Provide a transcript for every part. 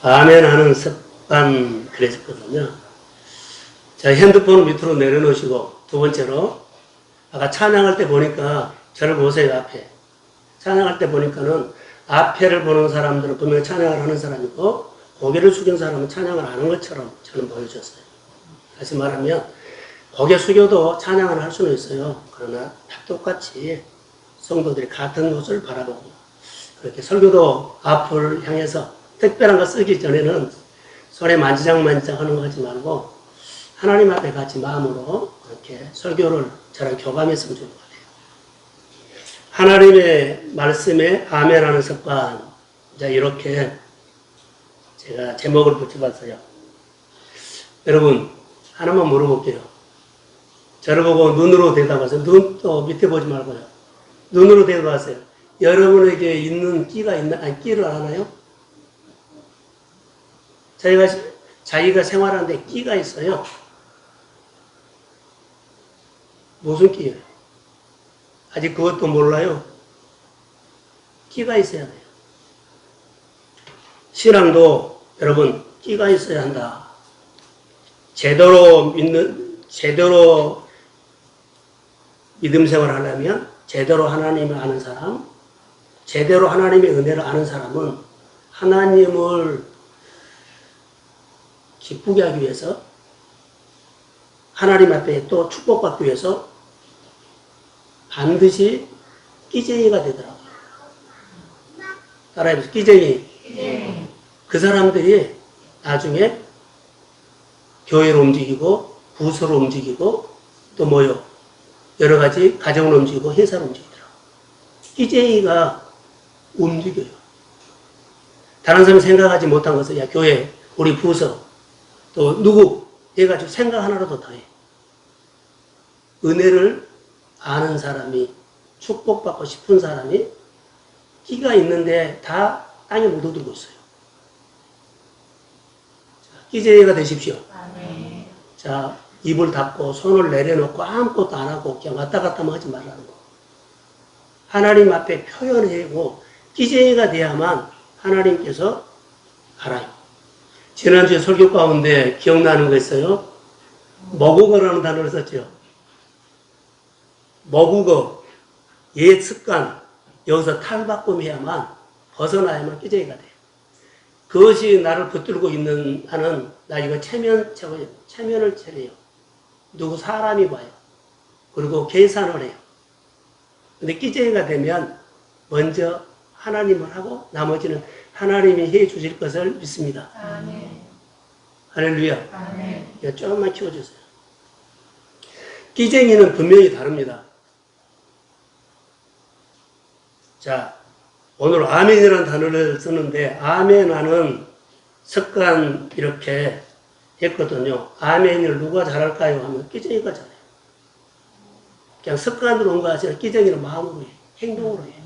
아멘 하는 습관 그랬거든요. 자, 핸드폰을 밑으로 내려놓으시고, 두 번째로, 아까 찬양할 때 보니까, 저를 보세요, 앞에. 찬양할 때 보니까는, 앞에를 보는 사람들은 분명히 찬양을 하는 사람이고, 고개를 숙인 사람은 찬양을 하는 것처럼 저는 보여줬어요. 다시 말하면, 고개 숙여도 찬양을 할 수는 있어요. 그러나, 다 똑같이 성도들이 같은 곳을 바라보고, 그렇게 설교도 앞을 향해서 특별한 거 쓰기 전에는 손에 만지작만지작 하는 거 하지 말고, 하나님 앞에 같이 마음으로 이렇게 설교를 저랑 교감했으면 좋을 것 같아요. 하나님의 말씀에 아멘하는 습관. 자, 이렇게 제가 제목을 붙여봤어요. 여러분, 하나만 물어볼게요. 저를 보고 눈으로 대답하세요. 눈 또 밑에 보지 말고요. 눈으로 대답하세요. 여러분에게 있는 끼가 아니, 끼를 아나요? 자기가 생활하는데 끼가 있어요. 무슨 끼예요? 아직 그것도 몰라요. 끼가 있어야 돼요. 신앙도 여러분 끼가 있어야 한다. 제대로 믿음 생활을 하려면 제대로 하나님을 아는 사람, 제대로 하나님의 은혜를 아는 사람은 하나님을 기쁘게 하기 위해서 하나님 앞에 또 축복받기 위해서 반드시 끼쟁이가 되더라고요. 따라해보세요. 끼쟁이. 그 사람들이 나중에 교회로 움직이고 부서로 움직이고 또 뭐요? 여러 가지 가정을 움직이고 회사를 움직이더라고요. 끼쟁이가 움직여요. 다른 사람이 생각하지 못한 것을 야 교회, 우리 부서, 또 누구 해가지고 생각 하나라도 더 해. 은혜를 아는 사람이 축복받고 싶은 사람이 끼가 있는데 다 땅에 묻어두고 있어요. 끼쟁이가 되십시오. 아멘. 자, 입을 닫고 손을 내려놓고 아무것도 안 하고 그냥 왔다 갔다만 하지 말라는 거. 하나님 앞에 표현하고 끼쟁이가 돼야만 하나님께서 알아요. 지난주에 설교 가운데 기억나는 거 있어요? 머국어라는 단어를 썼죠. 머국어, 옛 습관, 여기서 탈바꿈해야만 벗어나야만 끼쟁이가 돼요. 그것이 나를 붙들고 있는 하는 나 이거 체면을 차려요. 누구 사람이 봐요. 그리고 계산을 해요. 근데 끼쟁이가 되면 먼저 하나님을 하고 나머지는 하나님이 해 주실 것을 믿습니다. 아멘. 할렐루야. 아멘. 조금만 키워주세요. 끼쟁이는 분명히 다릅니다. 자, 오늘 아멘이라는 단어를 쓰는데 아멘하는 습관 이렇게 했거든요. 아멘을 누가 잘할까요? 하면 끼쟁이가 잘해요. 그냥 습관으로 온 거 아시죠? 끼쟁이는 마음으로 해요. 행동으로 해요.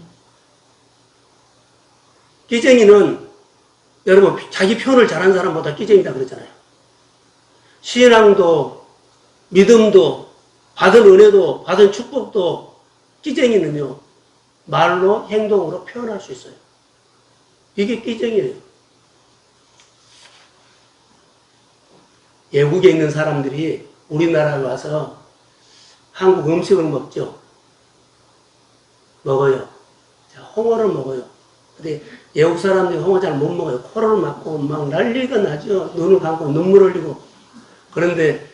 끼쟁이는 여러분 자기 표현을 잘하는 사람보다 끼쟁이다 그러잖아요. 신앙도 믿음도 받은 은혜도 받은 축복도 끼쟁이는요. 말로 행동으로 표현할 수 있어요. 이게 끼쟁이에요. 외국에 있는 사람들이 우리나라에 와서 한국 음식을 먹죠. 먹어요. 자, 홍어를 먹어요. 근데 외국 사람들이 홍어 잘 못 먹어요. 코를 막고 막 난리가 나죠. 눈을 감고 눈물 흘리고. 그런데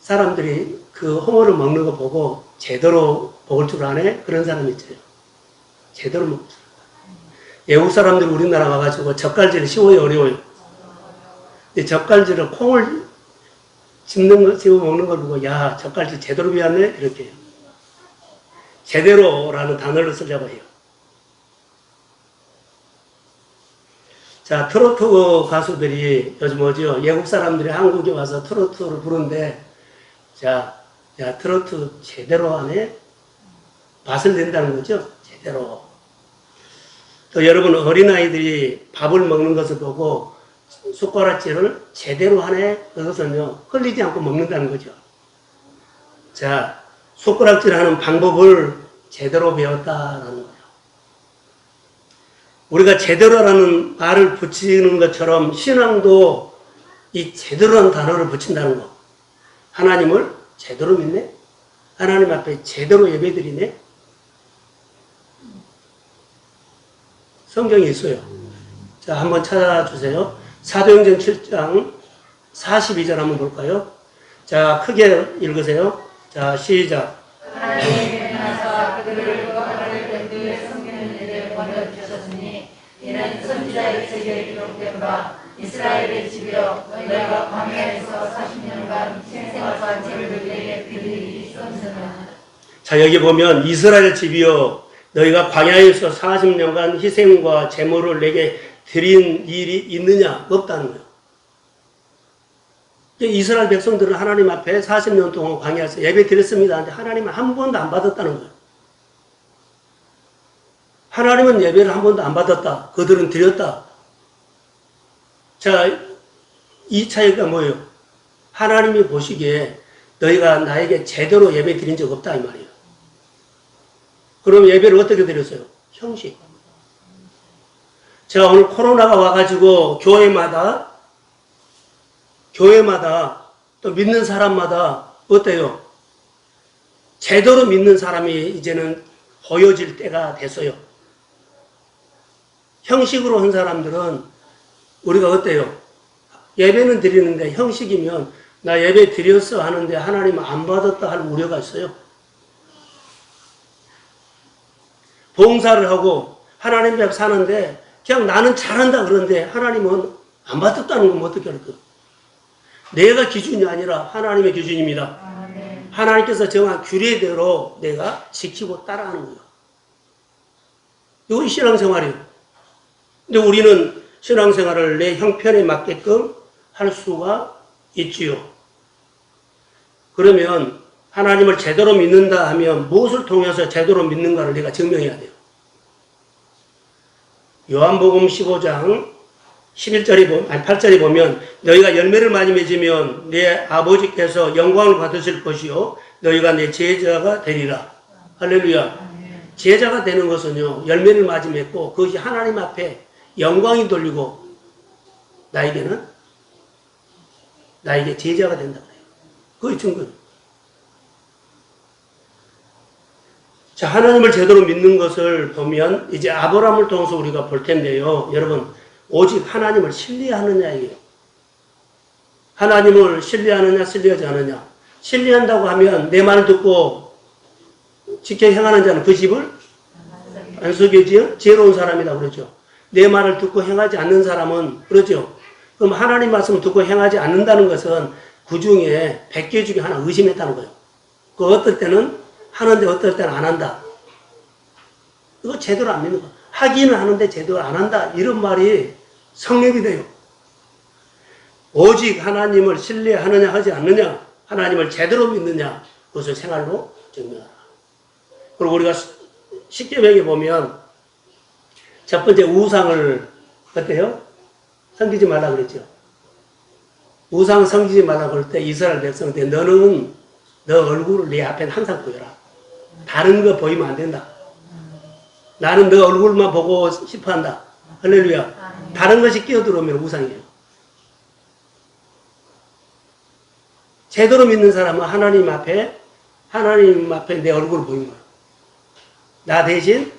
사람들이 그 홍어를 먹는 거 보고 제대로 먹을 줄 아네? 그런 사람이 있어요. 제대로 먹을 줄 알아요. 외국 사람들이 우리나라 와가지고 젓갈질이 쉬워요, 어려워요? 근데 젓갈질을 콩을 집어 먹는 걸 보고 야, 젓갈질 제대로 배웠네? 이렇게 해요. 제대로라는 단어를 쓰려고 해요. 자, 트로트 가수들이 요즘 뭐죠? 외국 사람들이 한국에 와서 트로트를 부르는데 자, 야, 트로트 제대로 하네? 맛을 낸다는 거죠? 제대로. 또 여러분 어린아이들이 밥을 먹는 것을 보고 숟가락질을 제대로 하네? 그것은요, 흘리지 않고 먹는다는 거죠. 자, 숟가락질 하는 방법을 제대로 배웠다라는 거예요. 우리가 제대로라는 말을 붙이는 것처럼 신앙도 이 제대로라는 단어를 붙인다는 거. 하나님을 제대로 믿네? 하나님 앞에 제대로 예배드리네? 성경에 있어요. 자, 한번 찾아주세요. 사도행전 7장 42절 한번 볼까요? 자, 크게 읽으세요. 자, 시작. 하나님이 일어나서 그들을 구원하려 그들의 성경을 내게 보내주셨으니 이는 선지자의 책에 기록된 바 이스라엘의 집이여 너희가 광야에서 40년간 생생과 제물을 내게 드리기 있었느냐. 자, 여기 보면 이스라엘 집이여 너희가 광야에서 40년간 희생과 제물을 내게 드린 일이 있느냐? 없다는 거예요. 이스라엘 백성들은 하나님 앞에 40년 동안 광야에서 예배 드렸습니다. 근데 하나님은 한 번도 안 받았다는 거예요. 하나님은 예배를 한 번도 안 받았다. 그들은 드렸다. 자, 이 차이가 뭐예요? 하나님이 보시기에 너희가 나에게 제대로 예배 드린 적 없다 이 말이에요. 그럼 예배를 어떻게 드렸어요? 형식. 제가 오늘 코로나가 와가지고 교회마다 또 믿는 사람마다 어때요? 제대로 믿는 사람이 이제는 보여질 때가 됐어요. 형식으로 한 사람들은 우리가 어때요? 예배는 드리는데 형식이면 나 예배 드렸어 하는데 하나님 안 받았다 할 우려가 있어요. 봉사를 하고 하나님 앞에 사는데 그냥 나는 잘한다 그러는데 하나님은 안 받았다는 건 어떻게 할까요? 내가 기준이 아니라 하나님의 기준입니다. 하나님께서 정한 규례대로 내가 지키고 따라하는 거예요. 이건 신앙생활이에요. 근데 우리는 신앙생활을 내 형편에 맞게끔 할 수가 있지요. 그러면 하나님을 제대로 믿는다 하면 무엇을 통해서 제대로 믿는가를 내가 증명해야 돼요. 요한복음 15장 8절에 보면 너희가 열매를 많이 맺으면 내 아버지께서 영광을 받으실 것이요 너희가 내 제자가 되리라. 할렐루야. 제자가 되는 것은요 열매를 많이 맺고 그것이 하나님 앞에 영광이 돌리고 나에게 제자가 된다 그래요. 그게 증거예요. 자, 하나님을 제대로 믿는 것을 보면 이제 아브라함을 통해서 우리가 볼 텐데요. 여러분, 오직 하나님을 신뢰하느냐 이게요. 하나님을 신뢰하느냐 신뢰하지 않느냐. 신뢰한다고 하면 내 말을 듣고 지켜 행하는 자는 그 집을 안속에 지혜로운 사람이라고 그러죠. 내 말을 듣고 행하지 않는 사람은 그러죠. 그럼 하나님 말씀을 듣고 행하지 않는다는 것은 그 중에 100개 중에 하나 의심했다는 거예요. 그 어떨 때는 하는데 어떨 때는 안 한다. 이거 제대로 안 믿는 거. 하기는 하는데 제대로 안 한다. 이런 말이 성립이 돼요. 오직 하나님을 신뢰하느냐 하지 않느냐. 하나님을 제대로 믿느냐. 그것을 생활로 증명하라. 그리고 우리가 십계명에 보면 첫 번째 우상을 어때요? 섬기지 말라 그랬죠. 우상 섬기지 말라 그럴 때 이스라엘 백성한테 너는 너 얼굴을 내 앞에 항상 보여라. 다른 거 보이면 안 된다. 나는 너 얼굴만 보고 싶어 한다. 할렐루야. 다른 것이 끼어들어오면 우상이에요. 제대로 믿는 사람은 하나님 앞에 내 얼굴을 보이는 거예요. 나 대신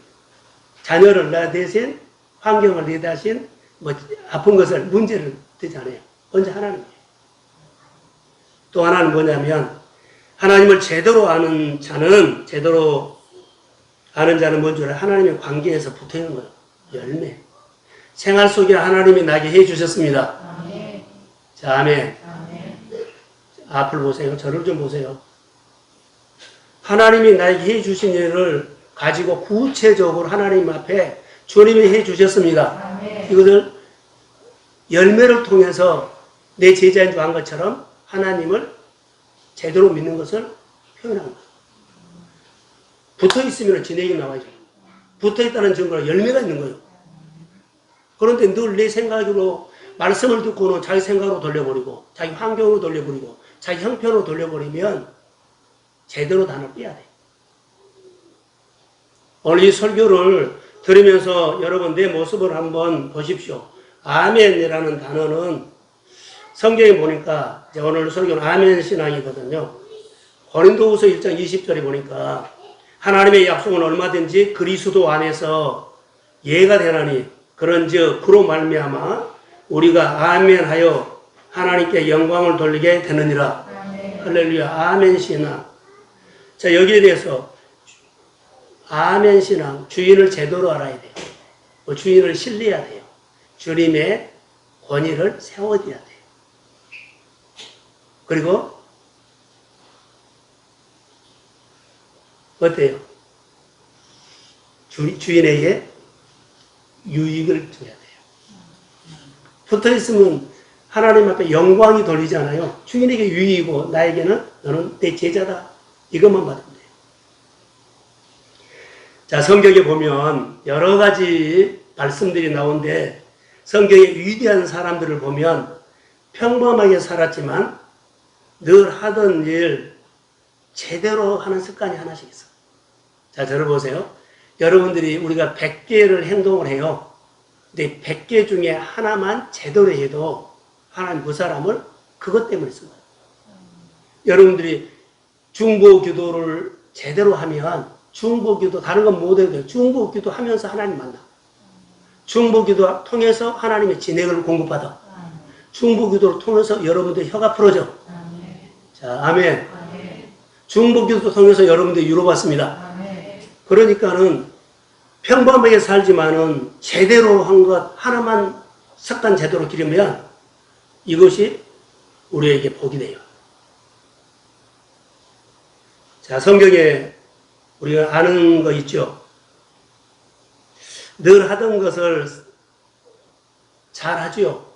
자녀를 나 대신 환경을 내 대신 뭐 아픈 것을 문제를 되지 않아요. 언제 하나님이에요. 또 하나는 뭐냐면 하나님을 제대로 아는 자는 뭔지 알아요? 하나님의 관계에서 붙어있는 거예요. 열매. 생활 속에 하나님이 나게 해주셨습니다. 아멘. 자, 아멘. 아멘. 앞을 보세요. 저를 좀 보세요. 하나님이 나에게 해주신 일을 가지고 구체적으로 하나님 앞에 주님이 해주셨습니다. 아멘. 이것을 열매를 통해서 내 제자인 줄 안 것처럼 하나님을 제대로 믿는 것을 표현한 거예요. 붙어 있으면 진액이 나와야죠. 붙어 있다는 증거는 열매가 있는 거예요. 그런데 늘 내 생각으로 말씀을 듣고는 자기 생각으로 돌려버리고 자기 환경으로 돌려버리고 자기 형편으로 돌려버리면 제대로 단을 떼야 돼. 오늘 이 설교를 들으면서 여러분 내 모습을 한번 보십시오. 아멘이라는 단어는 성경에 보니까 이제 오늘 설교는 아멘 신앙이거든요. 고린도후서 1장 20절에 보니까 하나님의 약속은 얼마든지 그리스도 안에서 예가 되나니 그런즉 그로 말미암아 우리가 아멘하여 하나님께 영광을 돌리게 되느니라. 할렐루야. 아멘 신앙. 자, 여기에 대해서 아멘 신앙, 주인을 제대로 알아야 돼요. 주인을 신뢰해야 돼요. 주님의 권위를 세워야 돼요. 그리고 어때요? 주인에게 유익을 줘야 돼요. 붙어 있으면 하나님 앞에 영광이 돌리잖아요. 주인에게 유익이고 나에게는 너는 내 제자다. 이것만 받으면 돼요. 자, 성경에 보면 여러 가지 말씀들이 나오는데 성경의 위대한 사람들을 보면 평범하게 살았지만 늘 하던 일 제대로 하는 습관이 하나씩 있어. 자, 들어보세요. 여러분들이 우리가 100개를 행동을 해요. 근데 100개 중에 하나만 제대로 해도 하나님 그 사람을 그것 때문에 쓴 거예요. 여러분들이 중보 기도를 제대로 하면 중보 기도 다른 건 못 해도 돼요. 중보 기도 하면서 하나님 만나. 중보 기도 통해서 하나님의 진액을 공급받아. 중보 기도를 통해서 여러분들의 혀가 풀어져. 자, 아멘. 중보 기도 통해서 여러분들이 위로받습니다. 그러니까는 평범하게 살지만은 제대로 한 것 하나만 습관 제대로 기르면 이것이 우리에게 복이 돼요. 자, 성경에 우리가 아는 거 있죠. 늘 하던 것을 잘 하죠.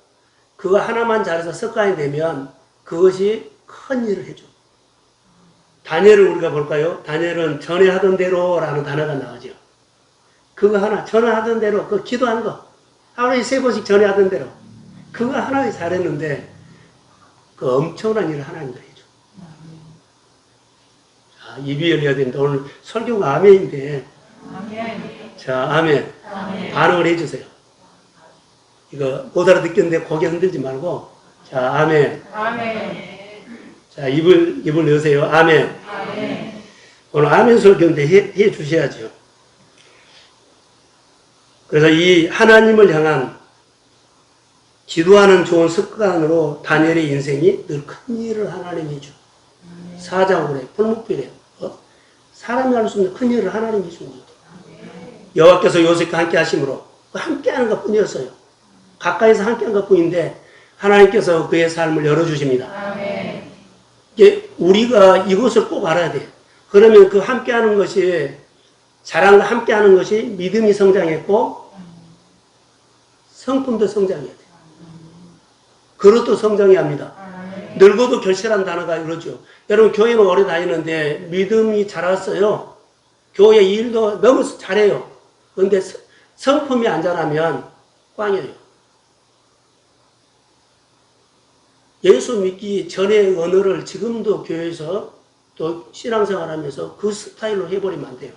그거 하나만 잘해서 습관이 되면 그것이 큰 일을 해줘. 다니엘을 우리가 볼까요? 다니엘은 전에 하던 대로라는 단어가 나오죠. 그거 하나, 전에 하던 대로, 그 기도하는 거. 하루에 3번씩 전에 하던 대로. 그거 하나 잘했는데, 그 엄청난 일을 하나님도 해줘. 자, 입이 열려야 되는데, 오늘 설교가 아멘인데. 자, 아멘. 반응을 해주세요. 이거 못 알아듣겠는데 고개 흔들지 말고. 자, 아멘. 자, 입을 여세요. 아멘. 오늘 아멘 설교인데 해 주셔야죠. 그래서 이 하나님을 향한 기도하는 좋은 습관으로 다니엘의 인생이 늘 큰 일을 하나님이 줘. 사자고 그래. 풀목비래요. 사람이 할 수 없는 큰 일을 하나님이 준 거예요. 여호와께서 요셉과 함께 하심으로 함께 하는 것 뿐이었어요. 가까이서 함께 한 것 뿐인데 하나님께서 그의 삶을 열어주십니다. 우리가 이것을 꼭 알아야 돼. 그러면 그 함께 하는 것이, 자랑과 함께 하는 것이 믿음이 성장했고, 성품도 성장해야 돼. 그릇도 성장해야 합니다. 늙어도 결실한 단어가 이러죠. 여러분, 교회는 오래 다니는데 믿음이 자랐어요. 교회 일도 너무 잘해요. 그런데 성품이 안 자라면 꽝이에요. 예수 믿기 전의 언어를 지금도 교회에서 또 신앙생활하면서 그 스타일로 해버리면 안 돼요.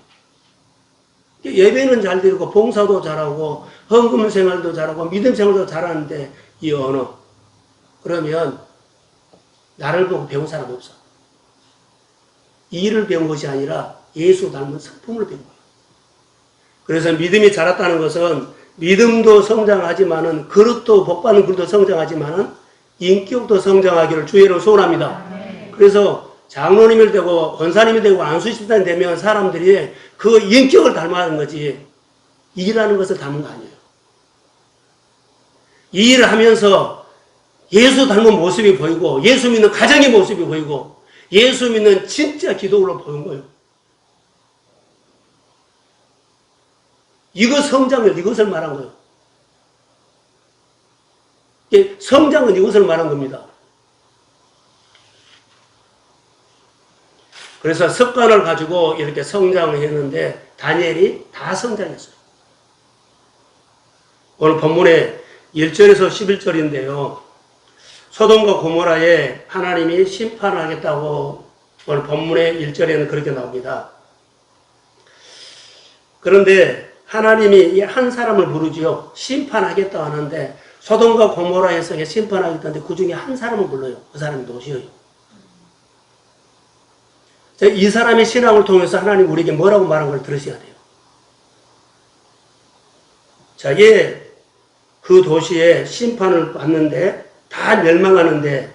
예배는 잘 드리고 봉사도 잘하고 헌금 생활도 잘하고 믿음 생활도 잘하는데 이 언어 그러면 나를 보고 배운 사람 없어. 이 일을 배운 것이 아니라 예수 닮은 성품을 배운 거예요. 그래서 믿음이 자랐다는 것은 믿음도 성장하지만은 그릇도 복받는 그릇도 성장하지만은 인격도 성장하기를 주의로 소원합니다. 그래서 장로님이 되고 권사님이 되고 안수집단이 되면 사람들이 그 인격을 닮아가는 거지 일하는 것을 닮은 거 아니에요. 이 일을 하면서 예수 닮은 모습이 보이고 예수 믿는 가정의 모습이 보이고 예수 믿는 진짜 기도로 보인 거예요. 이것 성장을 이것을 말한 거예요. 성장은 이것을 말한 겁니다. 그래서 습관을 가지고 이렇게 성장을 했는데 다니엘이 다 성장했어요. 오늘 본문에 1절에서 11절인데요. 소돔과 고모라에 하나님이 심판을 하겠다고 오늘 본문의 1절에는 그렇게 나옵니다. 그런데 하나님이 이 한 사람을 부르지요. 심판하겠다 하는데 소돔과 고모라에서 심판하겠다는데 그 중에 한 사람을 불러요. 그 사람이 롯이에요. 이 사람의 신앙을 통해서 하나님 우리에게 뭐라고 말한 걸 들으셔야 돼요. 자, 그 도시에 심판을 받는데 다 멸망하는데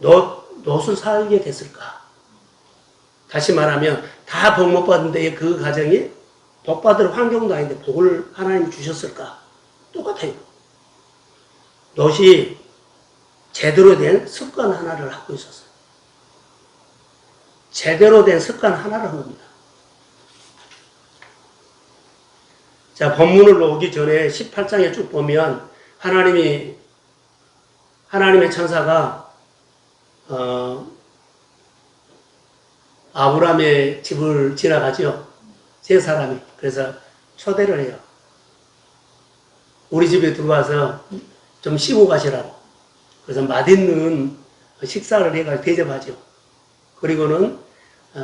롯을 살게 됐을까? 다시 말하면 다 복 못 받는데 그 가정이 복 받을 환경도 아닌데 복을 하나님이 주셨을까? 똑같아요. 롯이 제대로 된 습관 하나를 갖고 있었어요. 제대로 된 습관 하나를 한 겁니다. 자, 본문으로 오기 전에 18장에 쭉 보면 하나님의 천사가 아브라함의 집을 지나가죠. 세 사람이. 그래서 초대를 해요. 우리 집에 들어와서 좀 쉬고 가시라고. 그래서 맛있는 식사를 해가지고 대접하죠. 그리고는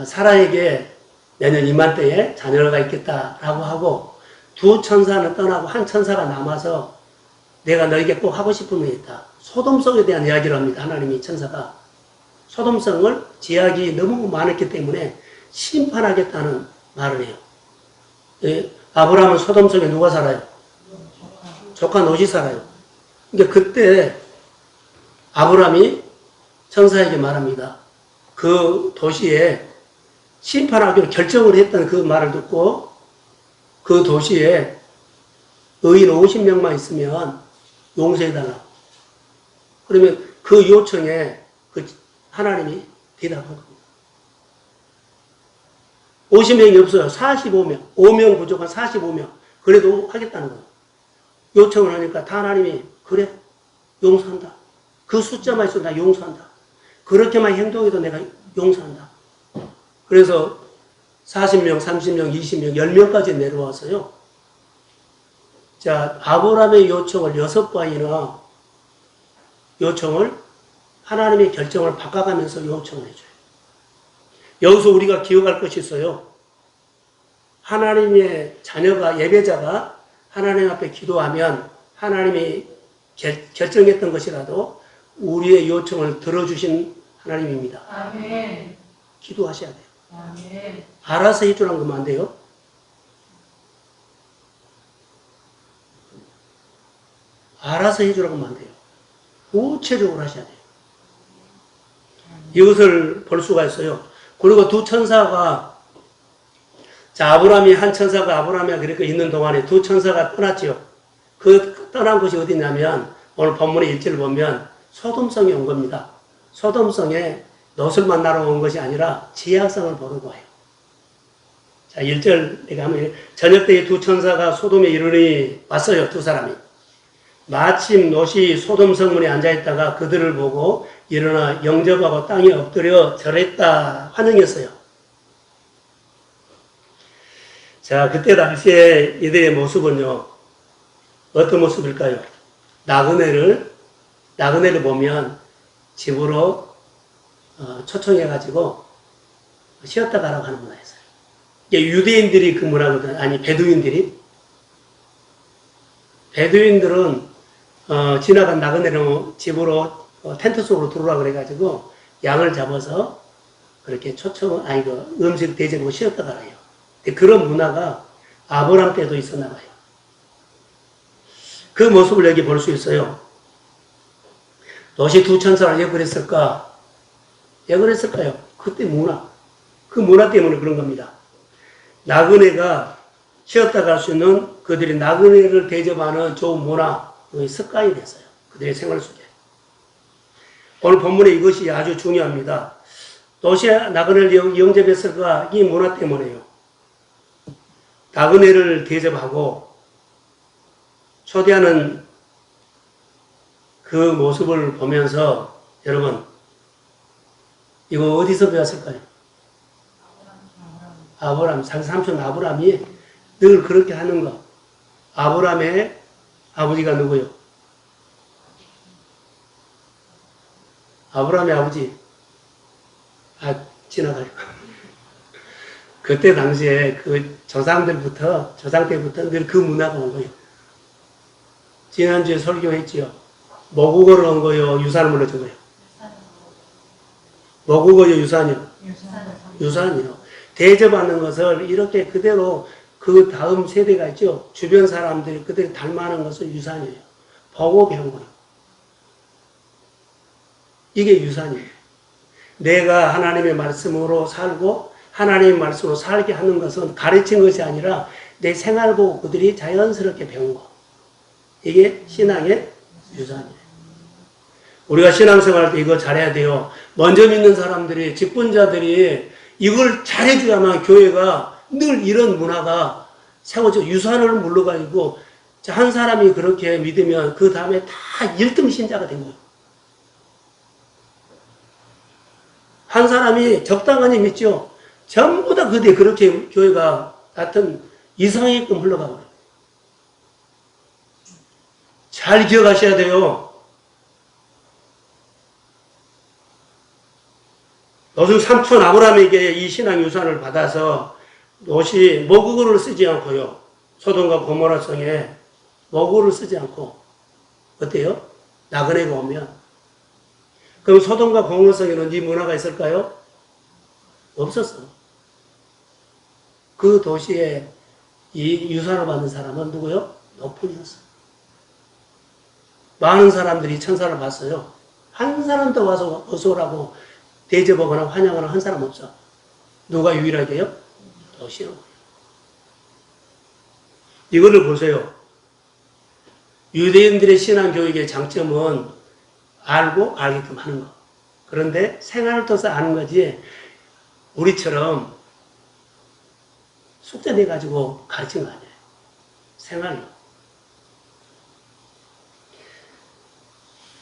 사라에게 내년 이맘때에 자녀가 있겠다라고 하고 두 천사는 떠나고 한 천사가 남아서 내가 너에게 꼭 하고 싶은 게 있다. 소돔성에 대한 이야기를 합니다. 하나님이 천사가. 소돔성을 제약이 너무 많았기 때문에 심판하겠다는 말을 해요. 아브라함은 소돔성에 누가 살아요? 조카 롯이 살아요. 그러니까 그때 아브라함이 천사에게 말합니다. 그 도시에 심판하기로 결정을 했던 그 말을 듣고 그 도시에 의인 50명만 있으면 용서해달라. 그러면 그 요청에 하나님이 대답한 겁니다. 50명이 없어요. 45명. 5명 부족한 45명. 그래도 하겠다는 거예요. 요청을 하니까 다 하나님이 그래 용서한다. 그 숫자만 있어도 나 용서한다. 그렇게만 행동해도 내가 용서한다. 그래서 40명, 30명, 20명, 10명까지 내려와서요. 자, 아브라함의 요청을 6번이나 요청을 하나님의 결정을 바꿔가면서 요청을 해줘요. 여기서 우리가 기억할 것이 있어요. 하나님의 자녀가, 예배자가 하나님 앞에 기도하면 하나님이 결정했던 것이라도 우리의 요청을 들어주신 하나님입니다. 아멘. 기도하셔야 돼요. 아멘. 알아서 해주라는 거면 안 돼요. 알아서 해주라고 하면 안 돼요. 구체적으로 하셔야 돼요. 이것을 볼 수가 있어요. 그리고 두 천사가, 자, 아브라함이 한 천사가 아브라함이 그렇게 있는 동안에 두 천사가 떠났지요. 그 떠난 곳이 어디냐면, 오늘 본문의 1절을 보면 소돔성에 온 겁니다. 소돔성에 롯을 만나러 온 것이 아니라 제약성을 보려고 해요. 자, 1절 내가 하면 저녁 때에 두 천사가 소돔에 이르니 왔어요. 두 사람이. 마침 롯이 소돔 성문에 앉아있다가 그들을 보고 일어나 영접하고 땅에 엎드려 절했다. 환영했어요. 자, 그때 당시에 이들의 모습은요, 어떤 모습일까요? 나그네를 보면 집으로 초청해가지고 쉬었다 가라고 하는 문화였어요. 이게 유대인들이 그 문화거든. 아니, 베두인들은 지나간 나그네를 집으로 텐트 속으로 들어오라 그래가지고 양을 잡아서 그렇게 음식 대접하고 쉬었다 가라요. 그런 문화가 아브라함 때도 있었나 봐요. 그 모습을 여기 볼 수 있어요. 롯이 두 천사를 왜 그랬을까? 왜 그랬을까요? 그때 문화. 그 문화 때문에 그런 겁니다. 나그네가 쉬었다 갈 수 있는 그들이 나그네를 대접하는 좋은 문화, 습관이 됐어요. 그들의 생활 속에. 오늘 본문에 이것이 아주 중요합니다. 롯이 나그네를 영접했을까? 이 문화 때문에요. 나그네를 대접하고 초대하는 그 모습을 보면서 여러분, 이거 어디서 배웠을까요? 아브라함, 자기 삼촌 아브라함이 늘 그렇게 하는 거. 아브라함의 아버지가 누구요? 아브라함의 아버지. 지나가요. 그때 당시에 그 조상 때부터 늘 그 문화가 온 거예요. 지난주에 설교했지요. 모국어를 온 거요, 유산을 물려준 거예요. 모국어요, 유산이요. 유산이요. 대접하는 것을 이렇게 그대로 그 다음 세대가 있죠. 주변 사람들이 그대로 닮아하는 것을 유산이에요. 보고 배운 거예요. 이게 유산이에요. 내가 하나님의 말씀으로 살고 하나님의 말씀으로 살게 하는 것은 가르친 것이 아니라 내 생활 보고 그들이 자연스럽게 배운 거. 이게 신앙의 유산이에요. 우리가 신앙생활 때 이거 잘해야 돼요. 먼저 믿는 사람들이, 직분자들이 이걸 잘해줘야만 교회가 늘 이런 문화가 세워져 유산을 물러가지고 한 사람이 그렇게 믿으면 그 다음에 다 1등 신자가 된 거예요. 한 사람이 적당하니 믿죠. 전부 다 그대 그렇게 교회가 하여튼 이상하게끔 흘러가버려요. 잘 기억하셔야 돼요. 노승 삼촌 아브라함에게 이 신앙 유산을 받아서 롯이 모국어를 쓰지 않고요. 소돔과 고모라 성에 모국어를 쓰지 않고 어때요? 나그네가 오면 그럼 소돔과 고모라 성에는 이 문화가 있을까요? 없었어. 그 도시에 이 유산을 받는 사람은 누구요? 롯뿐이었어. 많은 사람들이 천사를 봤어요. 한 사람도 와서 어서 오라고 대접하거나 환영하는 한 사람 없어. 누가 유일하게요? 롯이요. 이거를 보세요. 유대인들의 신앙교육의 장점은 알고 알게끔 하는 거. 그런데 생활을 통해서 아는 거지 우리처럼 숙제 내가지고 가르친 거 아니에요. 생활로.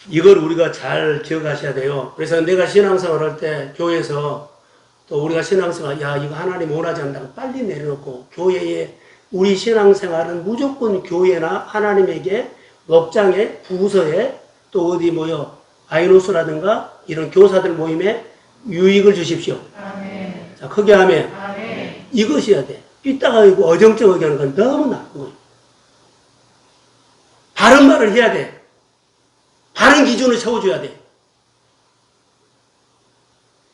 이걸 우리가 잘 기억하셔야 돼요. 그래서 내가 신앙생활 할 때 교회에서 또 우리가 신앙생활, 야, 이거 하나님 원하지 않는다고 빨리 내려놓고 교회에 우리 신앙생활은 무조건 교회나 하나님에게 목장에, 부서에 또 어디 모여 아이노스라든가 이런 교사들 모임에 유익을 주십시오. 아멘. 자, 크게 하면 아멘. 이것이어야 돼. 삐딱하고 어정쩡하게 하는 건 너무 나쁜 거예요. 바른 말을 해야 돼. 바른 기준을 세워줘야 돼.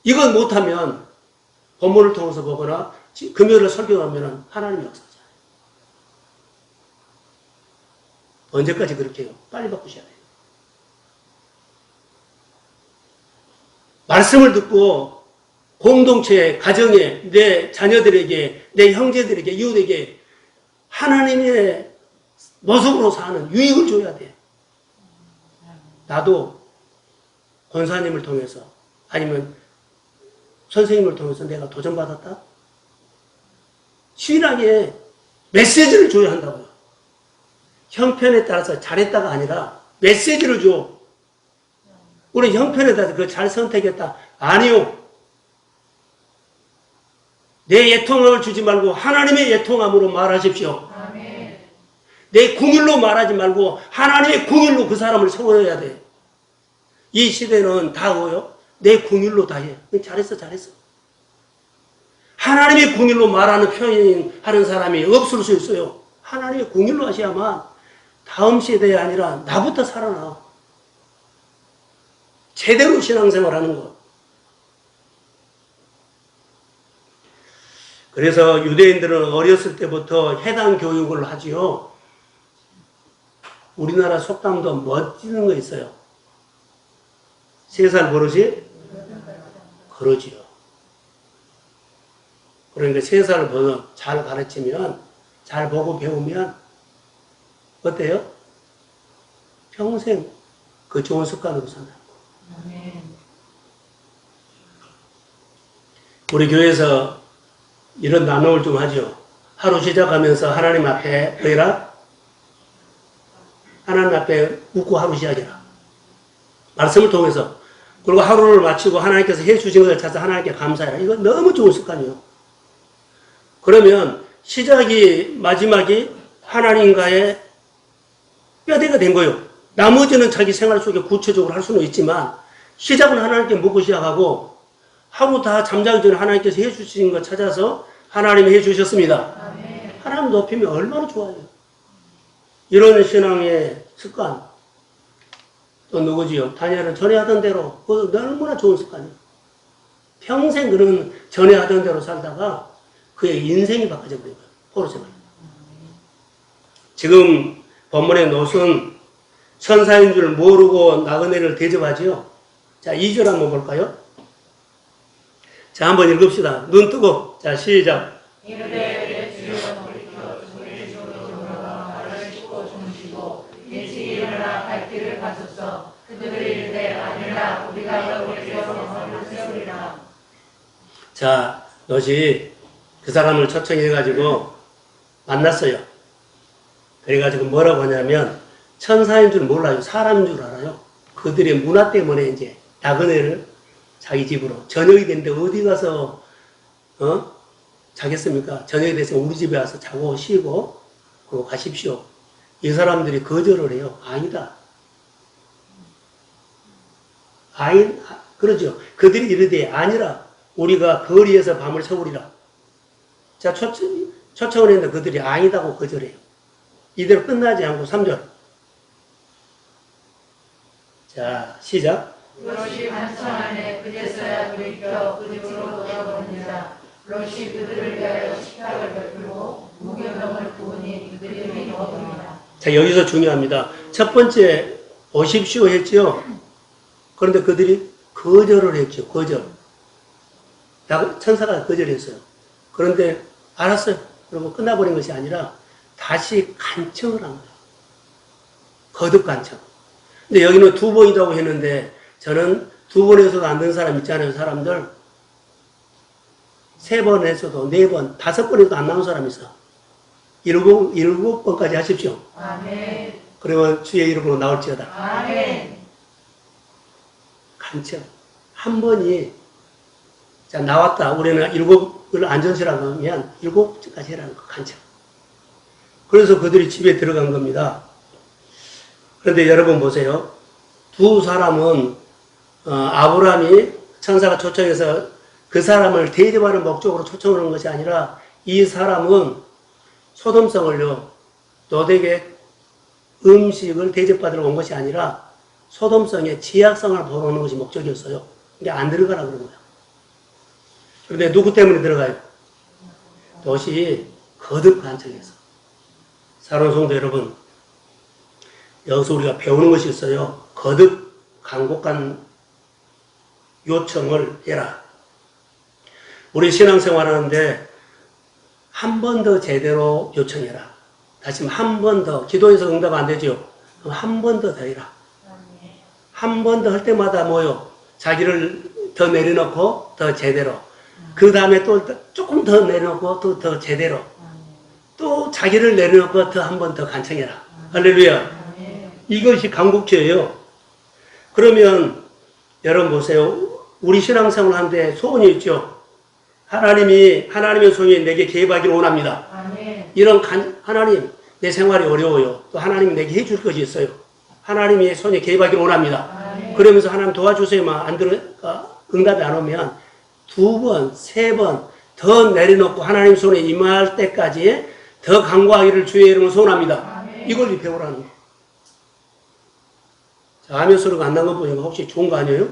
이건 못하면 본문을 통해서 보거나 금요일을 설교하면 하나님이 역사하잖아요. 언제까지 그렇게 해요? 빨리 바꾸셔야 돼요. 말씀을 듣고 공동체, 가정에, 내 자녀들에게, 내 형제들에게, 이웃에게 하나님의 모습으로 사는 유익을 줘야 돼. 나도 권사님을 통해서 아니면 선생님을 통해서 내가 도전받았다? 신앙에 메시지를 줘야 한다고요. 형편에 따라서 잘했다가 아니라 메시지를 줘. 우리 형편에 따라서 그걸 잘 선택했다. 아니요. 내 예통함을 주지 말고 하나님의 예통함으로 말하십시오. 아멘. 내 궁일로 말하지 말고 하나님의 궁일로 그 사람을 세워야 돼. 이 시대는 다 뭐요? 내 궁일로 다 해. 잘했어, 잘했어. 하나님의 궁일로 말하는 표현하는 사람이 없을 수 있어요. 하나님의 궁일로 하셔야만 다음 세대에 아니라 나부터 살아나. 제대로 신앙생활하는 것. 그래서 유대인들은 어렸을 때부터 해당 교육을 하지요. 우리나라 속담도 멋지는 거 있어요. 3살 버릇이 그러지요. 그러니까 3살 버릇 잘 가르치면, 잘 보고 배우면 어때요? 평생 그 좋은 습관으로 산다. 아멘. 우리 교회에서 이런 나눔을 좀 하죠. 하루 시작하면서 하나님 앞에 뭐라? 하나님 앞에 웃고 하루 시작해라. 말씀을 통해서. 그리고 하루를 마치고 하나님께서 해주신 것을 찾아서 하나님께 감사해라. 이거 너무 좋은 습관이에요. 그러면 시작이 마지막이 하나님과의 뼈대가 된 거예요. 나머지는 자기 생활 속에 구체적으로 할 수는 있지만 시작은 하나님께 묻고 시작하고 하루 다 잠자기 전에 하나님께서 해주신 것 찾아서 하나님이 해주셨습니다. 하나님 높이면 얼마나 좋아요. 이런 신앙의 습관. 또 누구지요? 다니엘은 전에 하던 대로, 그거 너무나 좋은 습관이에요. 평생 그런 전에 하던 대로 살다가 그의 인생이 바꿔져 버린 거예요. 포로생활. 지금 본문의 롯은 천사인 줄 모르고 나그네를 대접하지요. 자, 2절 한번 볼까요? 자, 한번 읽읍시다. 눈 뜨고. 자, 시작. 이르되 내 주여 돌이켜 우리 주로 돌아와 나를 씻고 주무시고 일찍 일어나 갈 길을 가소서. 그들이 이르되 아니라 우리가 너를 주여 너를 세우리라. 자, 롯이 그 사람을 초청해가지고 만났어요. 그래가지고 뭐라고 하냐면 천사인 줄 몰라요. 사람인 줄 알아요. 그들의 문화 때문에 이제 나그네를 자기 집으로 저녁이 됐는데 어디 가서 자겠습니까? 저녁이 돼서 우리 집에 와서 자고 쉬고 그러고 가십시오. 이 사람들이 거절을 해요. 아니다. 그러죠. 그들이 이르되 아니라 우리가 거리에서 밤을 새우리라. 자, 초청을 했는데 그들이 아니다고 거절해요. 이대로 끝나지 않고 3절. 자, 시작. 롯이 반성 안에 그제서야 돌이켜 그 집으로 돌아오느니라. 롯이 그들을 위하여 식탁을 베풀고 무교병을 부으니 그들이 먹으니라. 자, 여기서 중요합니다. 첫 번째 오십시오 했죠. 그런데 그들이 거절을 했죠. 거절. 천사가 거절했어요. 그런데 알았어요. 그리고 끝나버린 것이 아니라 다시 간청을 한 거예요. 거듭 간청. 근데 여기는 2번이라고 했는데 저는 2번에서도 안 된 사람 있잖아요. 사람들 3번에서도 4번, 5번에서도 안 나온 사람 있어. 7번까지 하십시오. 아멘. 그러면 주의 이름으로 나올지어다. 아멘. 간청. 한 번이 자 나왔다. 우리는 7을 안전시라고 하면 7까지 해라는 거 간청. 그래서 그들이 집에 들어간 겁니다. 그런데 여러분 보세요. 두 사람은 아브라함이 천사가 초청해서 그 사람을 대접하는 목적으로 초청하는 것이 아니라 이 사람은 소돔성을요. 롯에게 음식을 대접받으러 온 것이 아니라 소돔성의 지약성을 보러 오는 것이 목적이었어요. 근데 안 들어가라 그런 거예요. 그런데 누구 때문에 들어가요? 롯이 거듭 간청해서. 사랑하는 성도 여러분, 여기서 우리가 배우는 것이 있어요. 거듭 간곡한 요청을 해라. 우리 신앙생활 하는데 한 번 더 제대로 요청해라. 다시 한 번 더, 기도해서 응답 안 되죠? 그럼 한 번 더 해라. 한 번 더 할 때마다 뭐요? 자기를 더 내려놓고 더 제대로. 그 다음에 또 조금 더 내려놓고 또 더 제대로. 또 자기를 내려놓고 더 한 번 더 간청해라. 할렐루야. 이것이 간곡죄예요. 그러면 여러분 보세요. 우리 신앙생활 하는데 소원이 있죠. 하나님의 손이 내게 개입하기를 원합니다. 아멘. 이런 하나님 내 생활이 어려워요. 또 하나님이 내게 해줄 것이 있어요. 하나님의 손이 개입하기를 원합니다. 아멘. 그러면서 하나님 도와주세요만 안 응답이 안 오면 2번, 3번 더 내려놓고 하나님 손에 임할 때까지 더 간구하기를 주의 이름으로 소원합니다. 아멘. 이걸 배우라는 거. 자, 아멘 소리가 안 난 거 보니까 혹시 좋은 거 아니에요?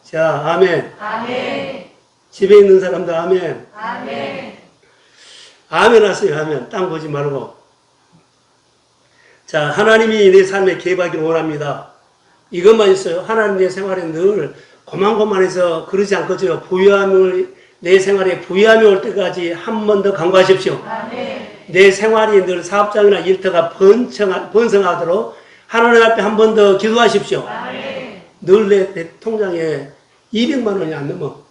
자, 아멘. 아멘. 집에 있는 사람들 아멘. 아멘. 아멘 하세요. 아멘. 땅 보지 말고. 자, 하나님이 내 삶에 개입하기를 원합니다. 이것만 있어요. 하나님 내 생활에 늘 고만고만해서 그러지 않거든요. 내 생활에 부유함이 올 때까지 한 번 더 간구하십시오. 아멘. 내 생활이 늘 사업장이나 일터가 번성하도록 하나님 앞에 한 번 더 기도하십시오. 아멘. 늘 내 통장에 200만 원이 안 넘어.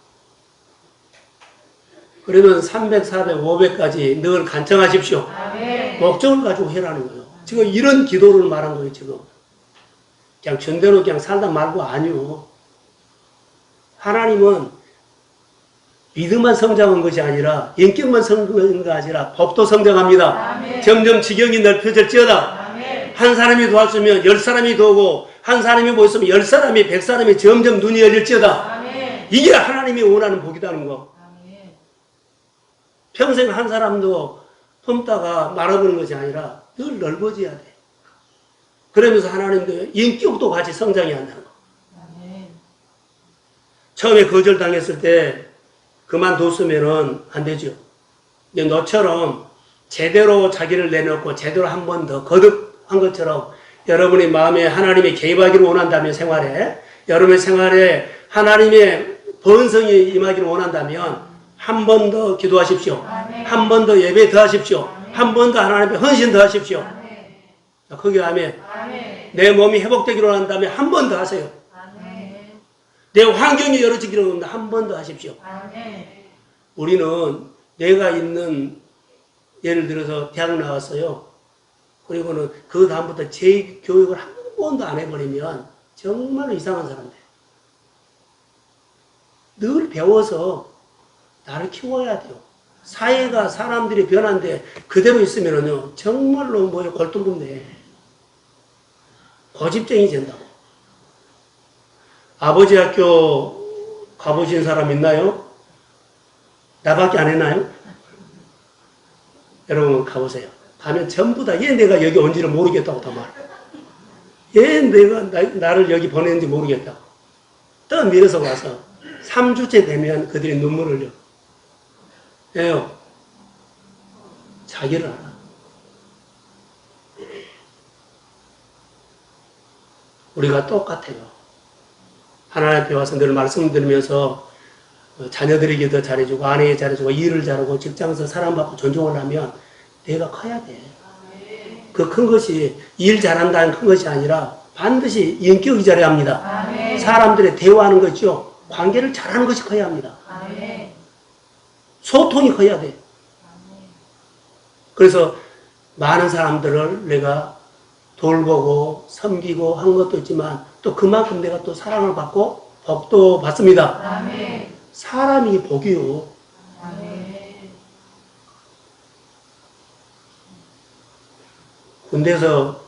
그러면 300, 400, 500까지 늘 간청하십시오. 아멘. 목적을 가지고 해라는 거예요. 지금 이런 기도를 말한 거예요, 지금. 그냥 전대로 그냥 살다 말고 아니요. 하나님은 믿음만 성장한 것이 아니라 인격만 성장한 것이 아니라 법도 성장합니다. 아멘. 점점 지경이 넓혀질지어다. 아멘. 한 사람이 도왔으면 10사람이 도우고 한 사람이 모였으면 10사람이 100사람이 점점 눈이 열릴지어다. 아멘. 이게 하나님이 원하는 복이라는 거. 아멘. 평생 한 사람도 품다가 말아버리는 것이 아니라 늘 넓어져야 돼. 그러면서 하나님도 인격도 같이 성장해야 한다는 거. 처음에 거절당했을 때 그만뒀으면은 안 되죠. 근데 너처럼 제대로 자기를 내놓고 제대로 한 번 더 거듭한 것처럼 여러분의 마음에 하나님이 개입하기를 원한다면 생활에, 여러분의 생활에 하나님의 번성이 임하기를 원한다면 한 번 더 기도하십시오. 한 번 더 예배 더 하십시오. 한 번 더 하나님께 헌신 더 하십시오. 거기 아멘. 내 몸이 회복되기를 원한다면 한 번 더 하세요. 내 환경이 열어지기를 원한다 한 번 더 하십시오. 우리는 내가 있는, 예를 들어서 대학 나왔어요. 그리고는 그 다음부터 제 교육을 한 번도 안 해버리면 정말로 이상한 사람 돼. 늘 배워서 나를 키워야 돼요. 사회가 사람들이 변한데 그대로 있으면은요, 정말로 뭐에 골동품돼. 고집쟁이 된다고. 아버지 학교 가보신 사람 있나요? 나밖에 안 했나요? 여러분 가보세요. 가면 전부 다 얘 내가 여기 온지를 모르겠다고 다 말해. 얘 내가 나를 여기 보냈는지 모르겠다고. 떠밀어서 와서 3주째 되면 그들이 눈물을 흘려. 왜요? 자기를 알아. 우리가 똑같아요. 하나님 앞에 와서 늘 말씀드리면서 자녀들에게 더 잘해주고 아내에게 잘해주고 일을 잘하고 직장에서 사랑받고 존중을 하면 내가 커야 돼. 그 큰 것이 일 잘한다는 큰 것이 아니라 반드시 인격이 잘해야 합니다. 사람들의 대화하는 것이죠. 관계를 잘하는 것이 커야 합니다. 소통이 커야 돼. 그래서 많은 사람들을 내가 돌보고 섬기고 한 것도 있지만 또 그만큼 내가 또 사랑을 받고 복도 받습니다. 사람이 복이요. 군대에서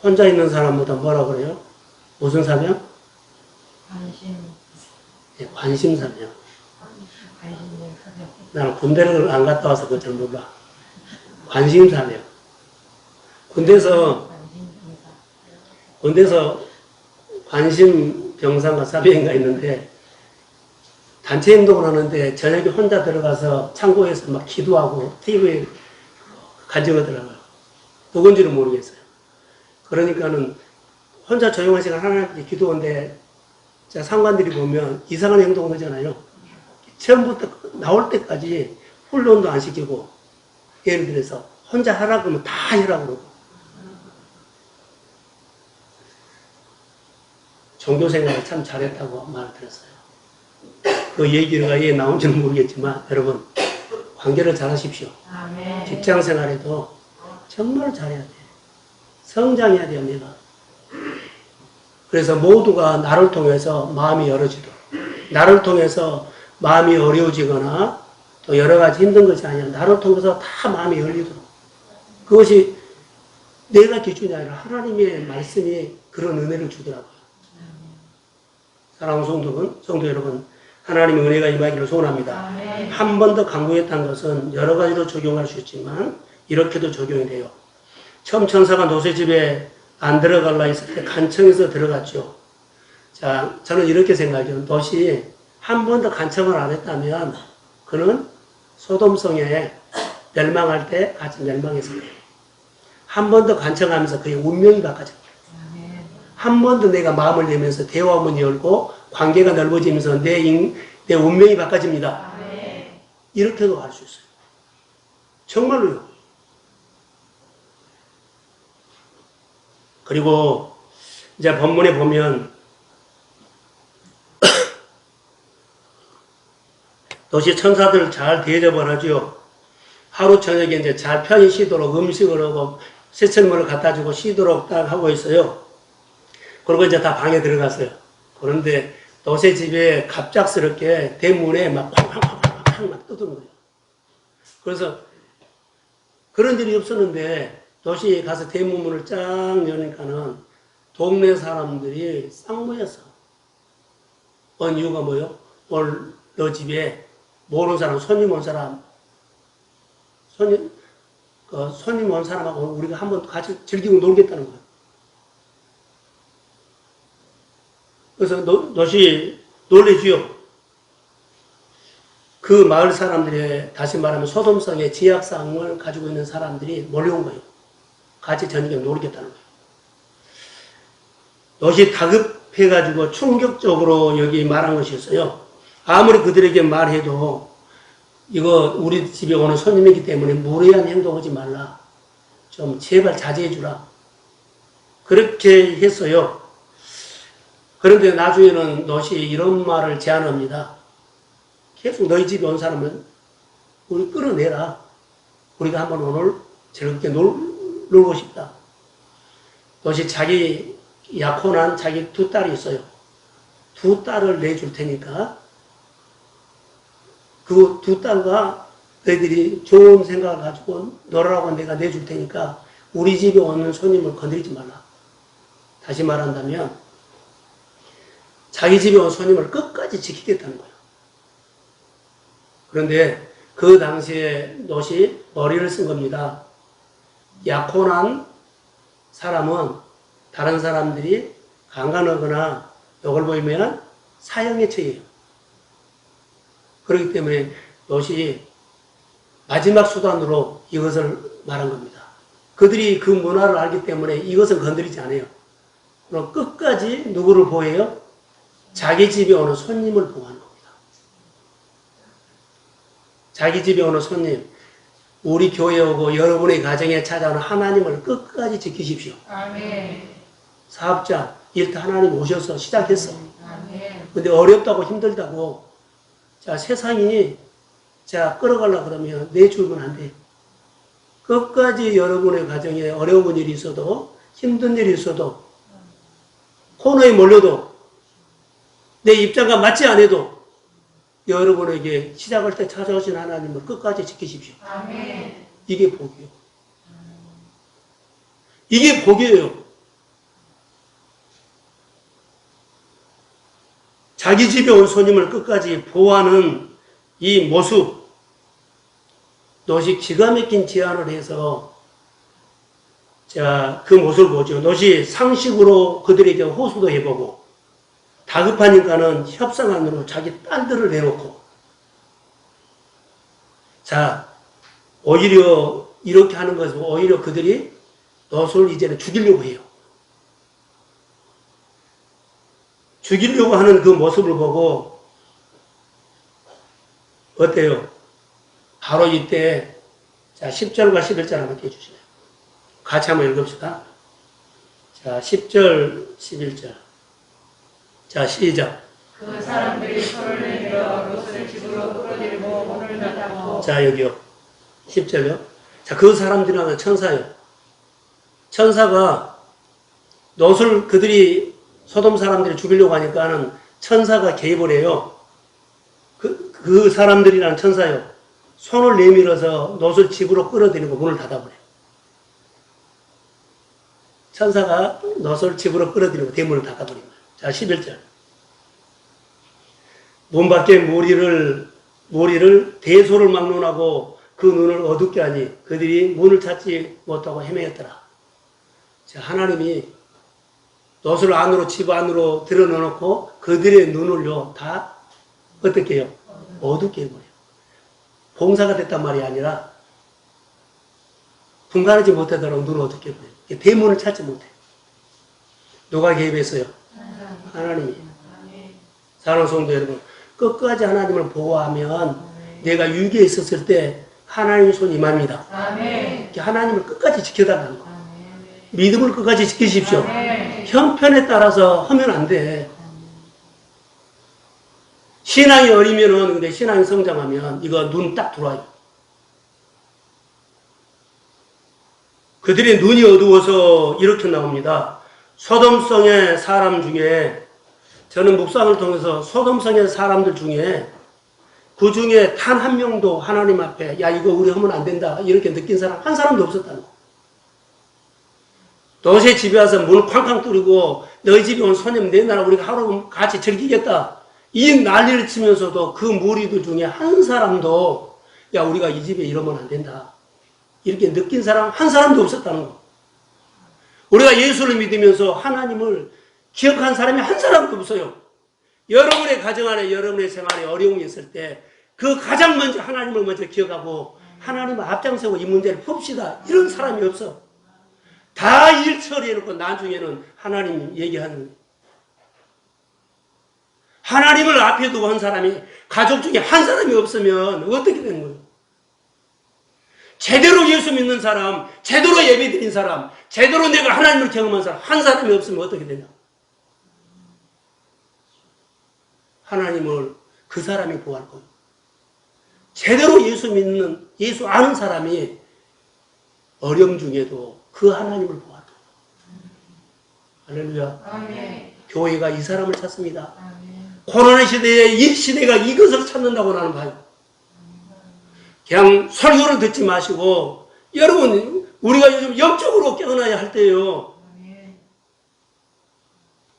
혼자 있는 사람보다 뭐라 그래요? 무슨 사명? 네, 관심사명. 나는 군대를 안 갔다 와서 그걸 잘 몰라. 관심사명. 군대에서 관심병사가 사병인가 있는데 단체 행동을 하는데 저녁에 혼자 들어가서 창고에서 막 기도하고 TV에 간증하더라고요. 누군지는 모르겠어요. 그러니까는 혼자 조용한 시간 하나님께 기도하는데 상관들이 보면 이상한 행동을 하잖아요. 처음부터 나올 때까지 훈련도 안 시키고 예를 들어서 혼자 하라고 하면 다 하라고 그러고 종교생활을 참 잘했다고 말을 들었어요. 그 얘기가 왜 나온지는 모르겠지만 여러분 관계를 잘 하십시오. 직장생활에도 정말 잘해야 돼. 성장해야 돼요. 내가. 그래서 모두가 나를 통해서 마음이 열어지도록 나를 통해서 마음이 어려워지거나 또 여러 가지 힘든 것이 아니라 나를 통해서 다 마음이 열리도록 그것이 내가 기준이 아니라 하나님의 말씀이 그런 은혜를 주더라고요. 사랑하는 성도 여러분, 하나님의 은혜가 임하기를 소원합니다. 한 번 더 강구했다는 것은 여러 가지로 적용할 수 있지만 이렇게도 적용이 돼요. 처음 천사가 노새 집에 안 들어갈라 했을 때 간청해서 들어갔죠. 자, 저는 이렇게 생각해요. 롯이 한 번 더 간청을 안 했다면 그는 소돔성에 멸망할 때 같이 멸망했을 거예요. 한 번 더 간청하면서 그의 운명이 바꿔졌어요. 한 번 더 내가 마음을 내면서 대화문이 열고 관계가 넓어지면서 내 운명이 바꿔집니다. 이렇게도 할 수 있어요. 정말로요. 그리고 이제 본문에 보면 도시 천사들 잘 대접을 하죠. 하루 저녁에 이제 잘 편히 쉬도록 음식을 하고 세척물을 갖다 주고 쉬도록 딱 하고 있어요. 그리고 이제 다 방에 들어갔어요. 그런데 노새 집에 갑작스럽게 대문에 막 팡팡팡팡팡 막 뜯은 거예요. 그래서 그런 일이 없었는데 도시에 가서 대문문을 쫙 여니까는 동네 사람들이 싹 모였어. 온 이유가 뭐예요? 오늘 너 집에 모르는 사람, 손님 온 사람 손님 온 사람하고 우리가 한번 같이 즐기고 놀겠다는 거예요. 그래서 너시 놀래주요. 그 마을 사람들의, 다시 말하면 소돔성의 지약상을 가지고 있는 사람들이 몰려온 거예요. 같이 저녁에 놀겠다는 거예요. 너시 다급해가지고 충격적으로 여기 말한 것이었어요. 아무리 그들에게 말해도 이거 우리 집에 오는 손님이기 때문에 무례한 행동하지 말라. 좀 제발 자제해 주라. 그렇게 했어요. 그런데 나중에는 너시 이런 말을 제안합니다. 계속 너희 집에 온 사람은 우리 끌어내라. 우리가 한번 오늘 즐겁게 놀고 싶다. 너시 자기 약혼한 자기 두 딸이 있어요. 두 딸을 내줄 테니까 그 두 딸과 너희들이 좋은 생각을 가지고 놀라고 내가 내줄 테니까 우리 집에 오는 손님을 건드리지 말라. 다시 말한다면 자기 집에 온 손님을 끝까지 지키겠다는 거예요. 그런데 그 당시에 롯이 머리를 쓴 겁니다. 약혼한 사람은 다른 사람들이 강간하거나 욕을 보이면 사형에 처해요. 그렇기 때문에 롯이 마지막 수단으로 이것을 말한 겁니다. 그들이 그 문화를 알기 때문에 이것을 건드리지 않아요. 그럼 끝까지 누구를 보호해요? 자기 집에 오는 손님을 보호하는 겁니다. 자기 집에 오는 손님, 우리 교회에 오고 여러분의 가정에 찾아오는 하나님을 끝까지 지키십시오. 아멘. 사업자, 일터 하나님 오셔서 시작했어. 아멘. 근데 어렵다고 힘들다고 자 세상이 자 끌어가려고 그러면 내주면 안 돼. 끝까지 여러분의 가정에 어려운 일이 있어도 힘든 일이 있어도 코너에 몰려도 내 입장과 맞지 않아도 여러분에게 시작할 때 찾아오신 하나님을 끝까지 지키십시오. 아멘. 이게 복이요. 이게 복이에요. 자기 집에 온 손님을 끝까지 보호하는 이 모습, 롯이 기가 막힌 제안을 해서 자, 그 모습을 보죠. 롯이 상식으로 그들에게 호소도 해보고 다급하니까는 협상안으로 자기 딸들을 내놓고 자, 오히려 이렇게 하는 것은 오히려 그들이 롯을 이제는 죽이려고 해요. 죽이려고 하는 그 모습을 보고 어때요? 바로 이때 자 10절과 11절 한번 띄워주시네요. 같이 한번 읽읍시다. 자 10절 11절 자 시작. 그 사람들이 손을 내밀어 롯을 집으로 끌어들이고 문을 닫고 자 여기요 10절요. 자 그 사람들이라는 천사요. 천사가 롯을 그들이 소돔 사람들이 죽이려고 하니까는 천사가 개입을 해요. 그 사람들이란 천사요. 손을 내밀어서 롯을 집으로 끌어들이고 문을 닫아버려요. 천사가 롯을 집으로 끌어들이고 대문을 닫아버린 거예요. 자, 11절. 문 밖에 모리를 대소를 막론하고 그 눈을 어둡게 하니 그들이 문을 찾지 못하고 헤매었더라. 자, 하나님이 롯을 안으로, 집 안으로 들어 넣어놓고 그들의 눈을요, 다 어떻게 해요? 어둡게 해버려요. 봉사가 됐단 말이 아니라 분간하지 못하도록 눈을 어둡게 해버려요. 대문을 찾지 못해. 누가 개입했어요? 하나님이. 사랑하는 성도 여러분, 끝까지 하나님을 보호하면 내가 위기에 있었을 때 하나님의 손이 임합니다. 아멘. 하나님을 끝까지 지켜달라는 거. 믿음을 끝까지 지키십시오. 아멘. 형편에 따라서 하면 안 돼. 신앙이 어리면은, 근데 신앙이 성장하면 이거 눈 딱 들어와요. 그들의 눈이 어두워서 이렇게 나옵니다. 소돔성의 사람 중에, 저는 묵상을 통해서 소돔성의 사람들 중에 그 중에 단 한 명도 하나님 앞에 야 이거 우리 하면 안 된다 이렇게 느낀 사람 한 사람도 없었다는 거. 롯의 집에 와서 문 쾅쾅 뚫고 너희 집에 온 손님 내 나라 우리가 하루 같이 즐기겠다 이 난리를 치면서도 그 무리들 중에 한 사람도 야 우리가 이 집에 이러면 안 된다 이렇게 느낀 사람 한 사람도 없었다는 거. 우리가 예수를 믿으면서 하나님을 기억한 사람이 한 사람도 없어요. 여러분의 가정 안에 여러분의 생활에 어려움이 있을 때 그 가장 먼저 하나님을 먼저 기억하고 하나님을 앞장서고 이 문제를 풉시다. 이런 사람이 없어. 다 일 처리해놓고 나중에는 하나님 얘기하는 거예요. 하나님을 앞에 두고 한 사람이 가족 중에 한 사람이 없으면 어떻게 되는 거예요? 제대로 예수 믿는 사람, 제대로 예배 드린 사람, 제대로 내가 하나님을 경험한 사람 한 사람이 없으면 어떻게 되냐? 하나님을 그 사람이 구할 거예요. 제대로 예수 믿는, 예수 아는 사람이 어려움 중에도 그 하나님을 구할 거예요. 할렐루야. 아멘. 교회가 이 사람을 찾습니다. 아멘. 코로나 시대에 이 시대가 이것을 찾는다고 나는 봐요. 그냥 설교를 듣지 마시고 여러분 우리가 요즘 영적으로 깨어나야 할 때예요. 아멘.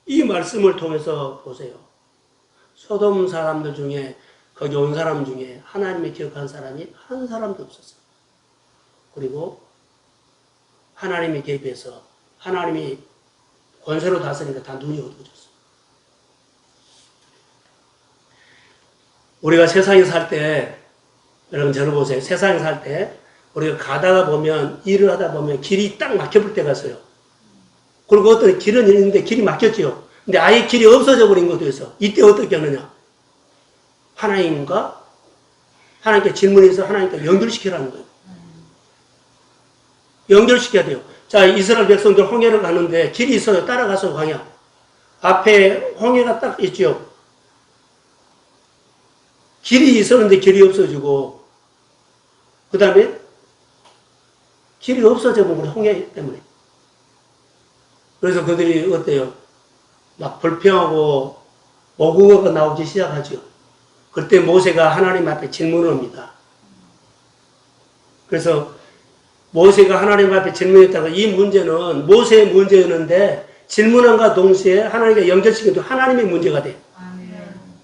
이 말씀을 통해서 보세요. 소돔 사람들 중에 거기 온 사람 중에 하나님을 기억한 사람이 한 사람도 없었어요. 그리고 하나님의 개입해서 하나님이 권세로 다스리니까 다 눈이 어두워졌어요. 우리가 세상에 살 때 여러분 저를 보세요. 세상에 살 때 우리가 가다가 보면 일을 하다 보면 길이 딱 막혀볼 때가 있어요. 그리고 어떤 길은 있는데 길이 막혔지요. 근데 아예 길이 없어져 버린 것도 있어. 이때 어떻게 하느냐? 하나님께 질문해서 하나님께 연결시키라는 거예요. 연결시켜야 돼요. 자, 이스라엘 백성들 홍해를 가는데 길이 있어요. 따라가서 광야. 앞에 홍해가 딱 있죠. 길이 있었는데 길이 없어지고, 그 다음에 길이 없어져 버린 홍해 때문에. 그래서 그들이 어때요? 막 불평하고 모국어가 나오기 시작하죠. 그때 모세가 하나님 앞에 질문을 합니다. 그래서 모세가 하나님 앞에 질문했다가 이 문제는 모세의 문제였는데 질문함과 동시에 하나님과 연결시켜도 하나님의 문제가 돼.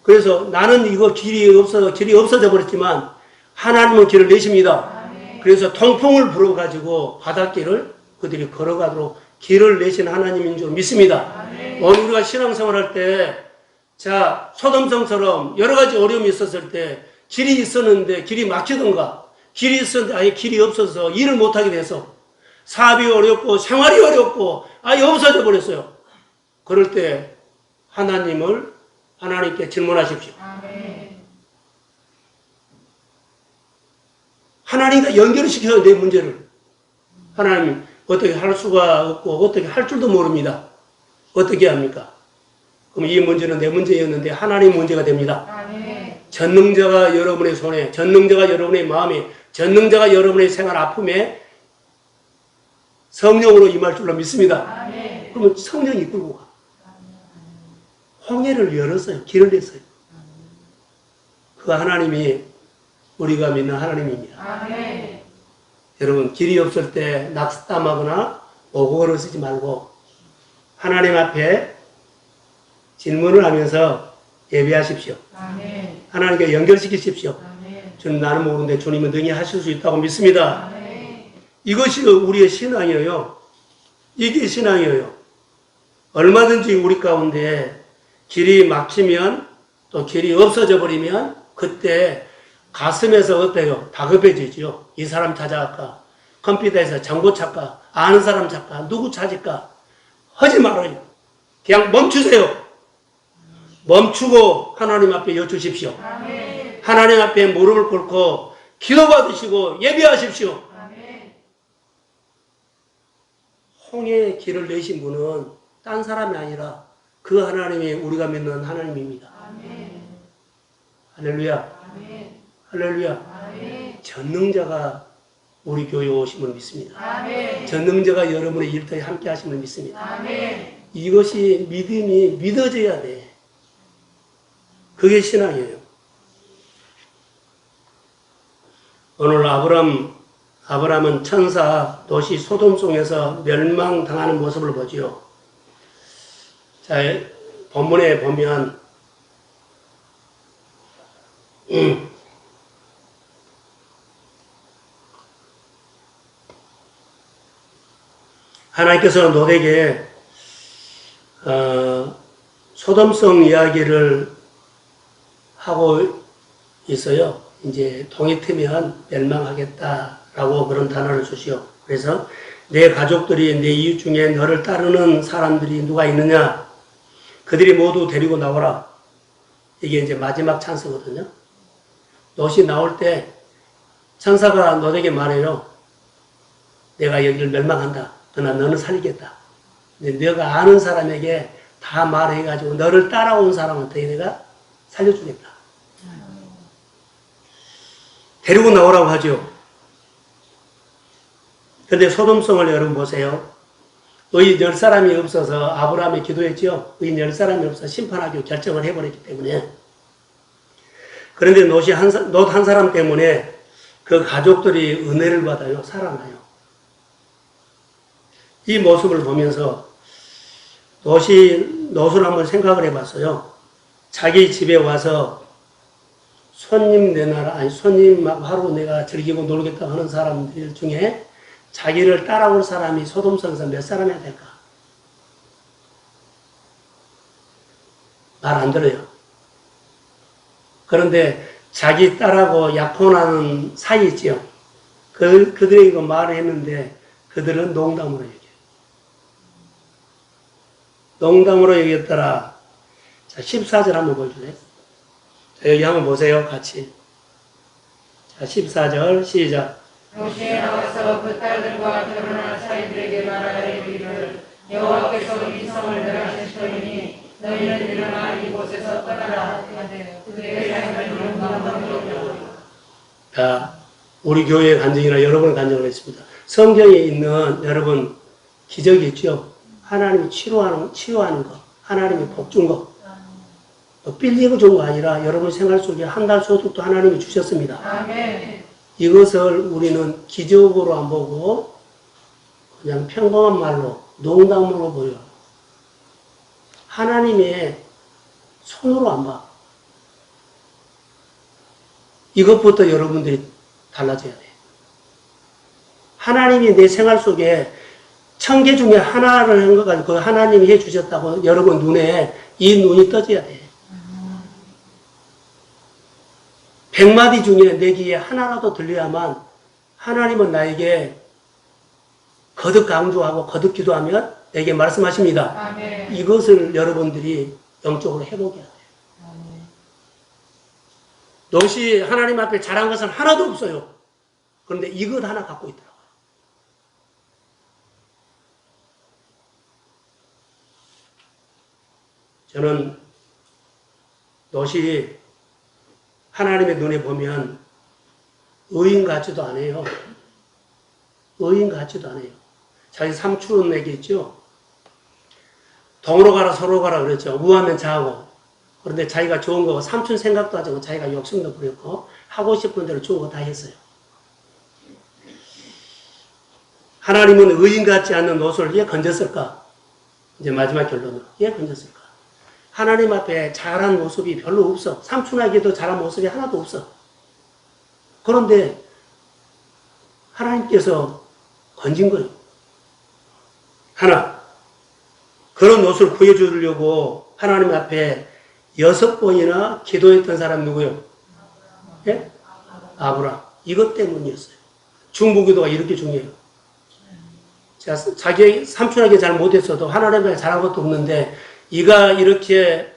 그래서 나는 이거 길이 없어져 버렸지만 하나님은 길을 내십니다. 그래서 통풍을 불어가지고 바닷길을 그들이 걸어가도록 길을 내신 하나님인 줄 믿습니다. 오늘 우리가 신앙생활 할 때, 자, 소돔성처럼 여러 가지 어려움이 있었을 때 길이 있었는데 길이 막히던가 길이 있었는데 아예 길이 없어서 일을 못하게 돼서 사업이 어렵고 생활이 어렵고 아예 없어져 버렸어요. 그럴 때 하나님께 질문하십시오. 하나님과 연결을 시켜요, 내 문제를. 하나님 어떻게 할 수가 없고 어떻게 할 줄도 모릅니다. 어떻게 합니까? 그럼 이 문제는 내 문제였는데 하나님의 문제가 됩니다. 전능자가 여러분의 손에, 전능자가 여러분의 마음에, 전능자가 여러분의 생활 아픔에 성령으로 임할 줄로 믿습니다. 그러면 성령이 이끌고 가. 홍해를 열었어요. 길을 냈어요. 그 하나님이 우리가 믿는 하나님입니다. 여러분 길이 없을 때 낙담하거나 오고를 쓰지 말고 하나님 앞에 질문을 하면서 예배하십시오. 하나님께 연결시키십시오. 주님 나는 모르는데 주님은 능히 하실 수 있다고 믿습니다. 이것이 우리의 신앙이에요. 이게 신앙이에요. 얼마든지 우리 가운데 길이 막히면 또 길이 없어져 버리면 그때 가슴에서 어때요? 다급해지죠. 이 사람 찾아갈까? 컴퓨터에서 정보 찾까? 아는 사람 찾까? 누구 찾을까? 하지 말아요. 그냥 멈추세요. 멈추고 하나님 앞에 여쭈십시오. 하나님 앞에 무릎을 꿇고 기도받으시고 예배하십시오. 홍해의 길을 내신 분은 딴 사람이 아니라 그 하나님이 우리가 믿는 하나님입니다. 할렐루야. 할렐루야. 전능자가 우리 교회에 오심을 믿습니다. 전능자가 여러분의 일터에 함께 하심을 믿습니다. 이것이 믿음이 믿어져야 돼. 그게 신앙이에요. 오늘 아브람은 천사 도시 소돔 속에서 멸망당하는 모습을 보지요. 자, 본문에 보면 하나님께서 롯에게 소돔성 이야기를 하고 있어요. 이제 동이 트면 멸망하겠다라고 그런 단어를 주시오. 그래서 내 가족들이 내 이웃 중에 너를 따르는 사람들이 누가 있느냐? 그들이 모두 데리고 나오라. 이게 이제 마지막 찬스거든요. 롯이 나올 때 천사가 롯에게 말해요. 내가 여기를 멸망한다. 그러나 너는 살리겠다. 근데 너가 아는 사람에게 다 말해가지고 너를 따라온 사람한테 내가 살려주겠다. 데리고 나오라고 하죠. 근데 소돔성을 여러분 보세요. 의인 10사람이 없어서 아브라함이 기도했죠. 의인 10사람이 없어서 심판하기로 결정을 해버렸기 때문에. 그런데 롯 한 사람 때문에 그 가족들이 은혜를 받아요. 살아나요. 이 모습을 보면서 롯을 한번 생각을 해봤어요. 자기 집에 와서 손님 내놔라, 아니 손님 하루 내가 즐기고 놀겠다 하는 사람들 중에 자기를 따라올 사람이 소돔성에서 몇 사람이야 될까? 말 안 들어요. 그런데 자기 딸하고 약혼하는 사이 있지요. 그들에게 말을 했는데 그들은 농담으로 얘기해요. 농담으로 얘기했더라. 자, 14절 한번 보여주세요. 자, 여기 한번 보세요. 같이. 자, 14절 시작. 롯이 나와서 그 딸들과 결혼한 사이들에게 말하여 이르기를 여호와께서 이 성을 멸하실 터이니 너희는 일어나 이곳에서 떠나라 하되 그들의 삶을 농담으로. 자, 우리 교회의 간증이나 여러분의 간증을 했습니다. 성경에 있는 여러분 기적이 있죠. 하나님이 치료하는 거, 하나님이 복 준 거. 빌리고 준 거 아니라 여러분 생활 속에 한 달 소득도 하나님이 주셨습니다. 아멘. 이것을 우리는 기적으로 안 보고 그냥 평범한 말로 농담으로 보여. 하나님의 손으로 안 봐. 이것부터 여러분들이 달라져야 돼. 하나님이 내 생활 속에 1000개 중에 하나를 한 것 가지고 그 하나님이 해 주셨다고 여러분 눈에 이 눈이 떠져야 돼. 100마디 중에 내 귀에 하나라도 들려야만 하나님은 나에게 거듭 강조하고 거듭 기도하면 내게 말씀하십니다. 아멘. 이것을 여러분들이 영적으로 회복해야 돼요. 롯이 하나님 앞에 잘한 것은 하나도 없어요. 그런데 이것 하나 갖고 있더라고요. 저는 롯이 하나님의 눈에 보면 의인 같지도 않아요. 의인 같지도 않아요. 자기 삼촌에게 있죠. 동으로 가라 서로 가라 그랬죠. 우하면 자하고. 그런데 자기가 좋은 거 삼촌 생각도 하지 않고 자기가 욕심도 부렸고 하고 싶은 대로 좋은 거 다 했어요. 하나님은 의인 같지 않는 롯을 왜 건졌을까? 이제 마지막 결론으로 왜 건졌을까? 하나님 앞에 잘한 모습이 별로 없어. 삼촌에게도 잘한 모습이 하나도 없어. 그런데 하나님께서 건진 거예요. 하나, 그런 롯을 구해주려고 하나님 앞에 6번이나 기도했던 사람 누구요? 예? 아브라함. 이것 때문이었어요. 중보기도가 이렇게 중요해요. 자, 자기 삼촌에게 잘 못했어도 하나님에게 잘한 것도 없는데 이가 이렇게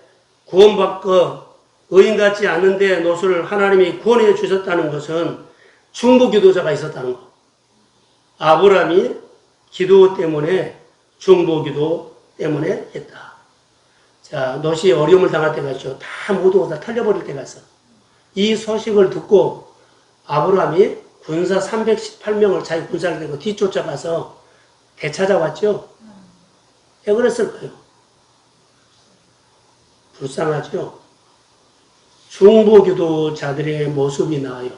구원받고 의인 같지 않은데 롯을 하나님이 구원해 주셨다는 것은 중보기도자가 있었다는 거. 아브라함이 기도 때문에 중보기도 때문에 했다. 자, 롯이 어려움을 당할 때가 있죠. 다 모두 다 털려버릴 때가 있어. 이 소식을 듣고 아브라함이 군사 318명을 자기 군사를 들고 뒤쫓아가서 되찾아왔죠. 왜 그랬을까요? 불쌍하죠. 중보기도자들의 모습이 나와요.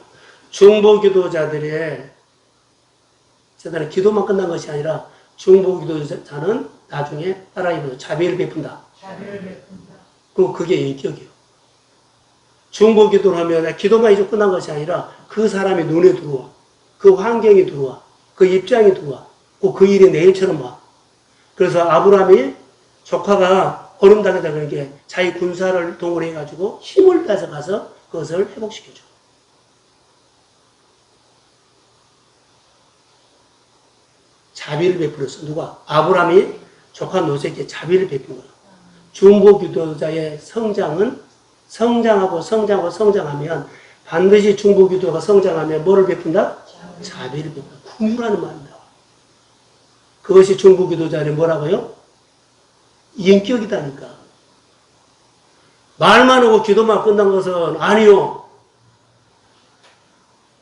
중보기도자들의 저들은 기도만 끝난 것이 아니라 중보기도자는 나중에 따라입어서 자비를 베푼다. 자비를 베푼다. 그게 인격이에요. 중보기도를 하면 기도만 이제 끝난 것이 아니라 그 사람이 눈에 들어와. 그 환경이 들어와. 그 입장이 들어와. 그 일이 내 일처럼 와. 그래서 아브라함이 조카가 어른당하다 그런 게 자기 군사를 동원해가지고 힘을 뺏어가서 그것을 회복시켜줘. 자비를 베풀었어. 누가? 아브라함이 조카 노새에게 자비를 베푼 거야. 중보기도자의 성장은 성장하면 반드시 중보기도가 성장하면 뭐를 베푼다? 자비를 베푼다. 궁유라는 말이 나와. 그것이 중보기도자의 뭐라고요? 인격이다니까. 말만 하고 기도만 끝난 것은 아니요.